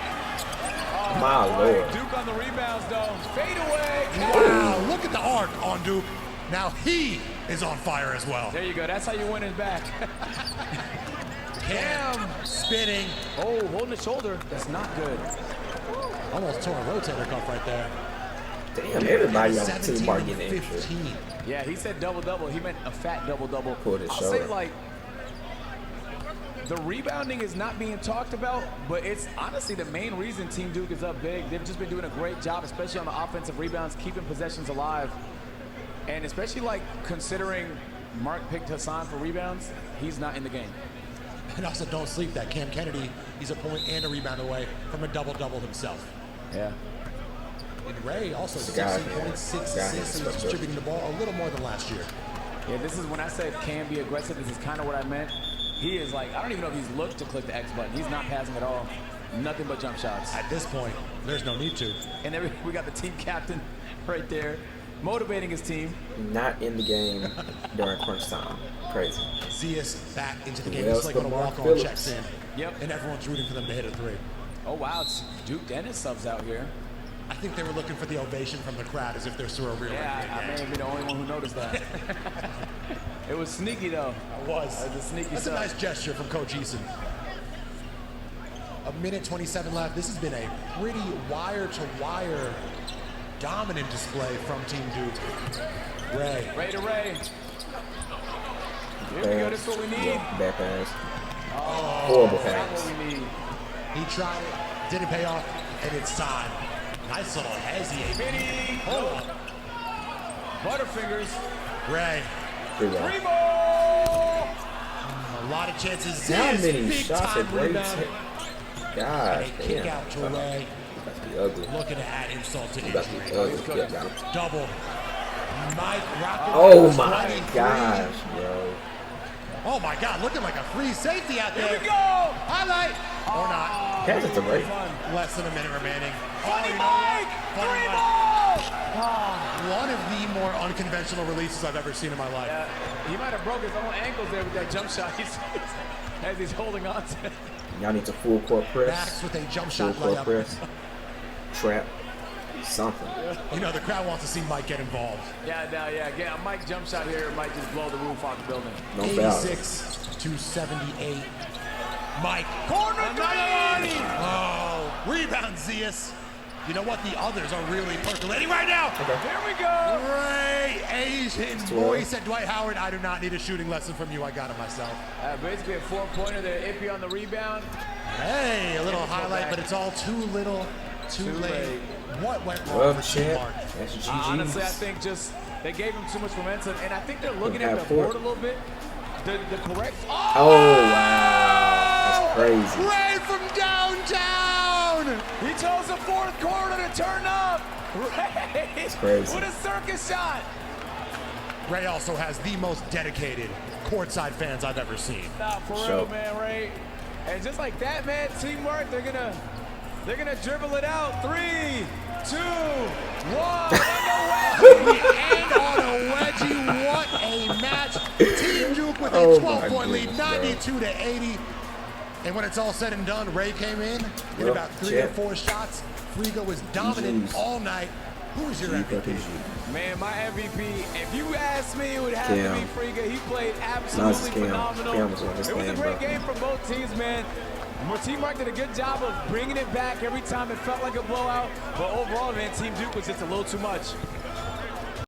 My Lord. Duke on the rebounds, though. Fade away. Wow, look at the arc on Duke. Now he is on fire as well. There you go. That's how you win it back. Cam spinning. Oh, holding the shoulder. That's not good. Almost tore a rotator cuff right there. Damn, everybody on the team 17 are and getting injured. 15. Yeah, he said double-double. He meant a fat double-double. Pulled his I'll shoulder. say, like, the rebounding is not being talked about, but it's honestly the main reason Team Duke is up big. They've just been doing a great job, especially on the offensive rebounds, keeping possessions alive. And especially, like, considering Mark picked Hassan for rebounds, he's not in the game. And also don't sleep that Cam Kennedy, he's a point and a rebound away from a double-double himself. Yeah. And Ray also guy, 16 points, 6 guy assists, and is he's distributing the ball a little more than last year. Yeah, this is when I said can be aggressive, this is kind of what I meant. He is like, I don't even know if he's looked to click the X button. He's not passing at all. Nothing but jump shots. At this point, there's no need to. And then we got the team captain right there, motivating his team. Not in the game during crunch time. Crazy. Zias back into the game. Well, It's like when a Mark walk-on Phillips. checks in. Yep. And everyone's rooting for them to hit a 3. Oh, wow, it's Duke Dennis subs out here. I think they were looking for the ovation from the crowd as if they're through a real Yeah, I may have been the only one who noticed that. It was sneaky, though. It was. It was a sneaky That's sub. a nice gesture from Coach Eason. A minute 27 left. This has been a pretty wire-to-wire dominant display from Team Duke. Ray. Ray to Ray. Here we go, this is what we need. Yeah, bad pass. Horrible That's pass. what we need. He tried it, didn't pay off, and it's time. Nice little hezzy. Vinny. Hold on. Butterfingers. Ray. Good one. Primo. A lot of chances. How Zias, many big shots time have Ray rebound. taken? God And a kick damn. out to Ray. About to be ugly. Looking to add insult to About to be injury. ugly. Yeah, got him. Double. Mike rocking. Oh my gosh, yo. Oh my God, looking like a free safety out there. Here we go. Highlight or not? Catch it to break. Less than a minute remaining. Funny you know what? Mike. Funny Three Mike. ball. One of the more unconventional releases I've ever seen in my life. He might have broke his own ankles there with that jump shot as he's holding on to it. Y'all need to full court press. Max with a jump Full shot court layup. press. Trap. Something. You know, the crowd wants to see Mike get involved. Yeah, Mike jump shot here might just blow the roof off the building. No foul. 86 to 78. Mike. Corner three. Oh, rebound, Zeus. You know what? The others are really percolating right now. Here we go. Great Asian boy, said Dwight Howard. I do not need a shooting lesson from you. I got it myself. Basically a 4-pointer there. Ippy on the rebound. Hey, a little highlight, but it's all too little, too late. What went wrong Well, for champ. Mark? That's GG's. Honestly, I think just they gave him too much momentum, and I think they're looking Have at the four. board a little bit. The correct. Oh, wow. That's crazy. Ray from downtown. He chose the fourth quarter to turn up. Ray. That's crazy. What a circus shot. Ray also has the most dedicated courtside fans I've ever seen. Nah, for Sure. real, man, Ray. And just like that, man, teamwork. They're gonna dribble it out. 3, 2, 1. And on a wedgie, what a match. Team Duke with a Oh my 12-point lead, goodness, bro. 92 to 80. And when it's all said and done, Ray came in, hit Yep, about 3 or champ. 4 shots. Friga was dominant GG's. all night. Who was your MVP? Man, my MVP, if you ask me, it would have Cam. to be Friga. He played Nice, absolutely Cam. phenomenal. Cam was on this It was a thing, great bro. game from both teams, man. Teamwork did a good job of bringing it back every time it felt like a blowout. But overall, man, Team Duke was just a little too much.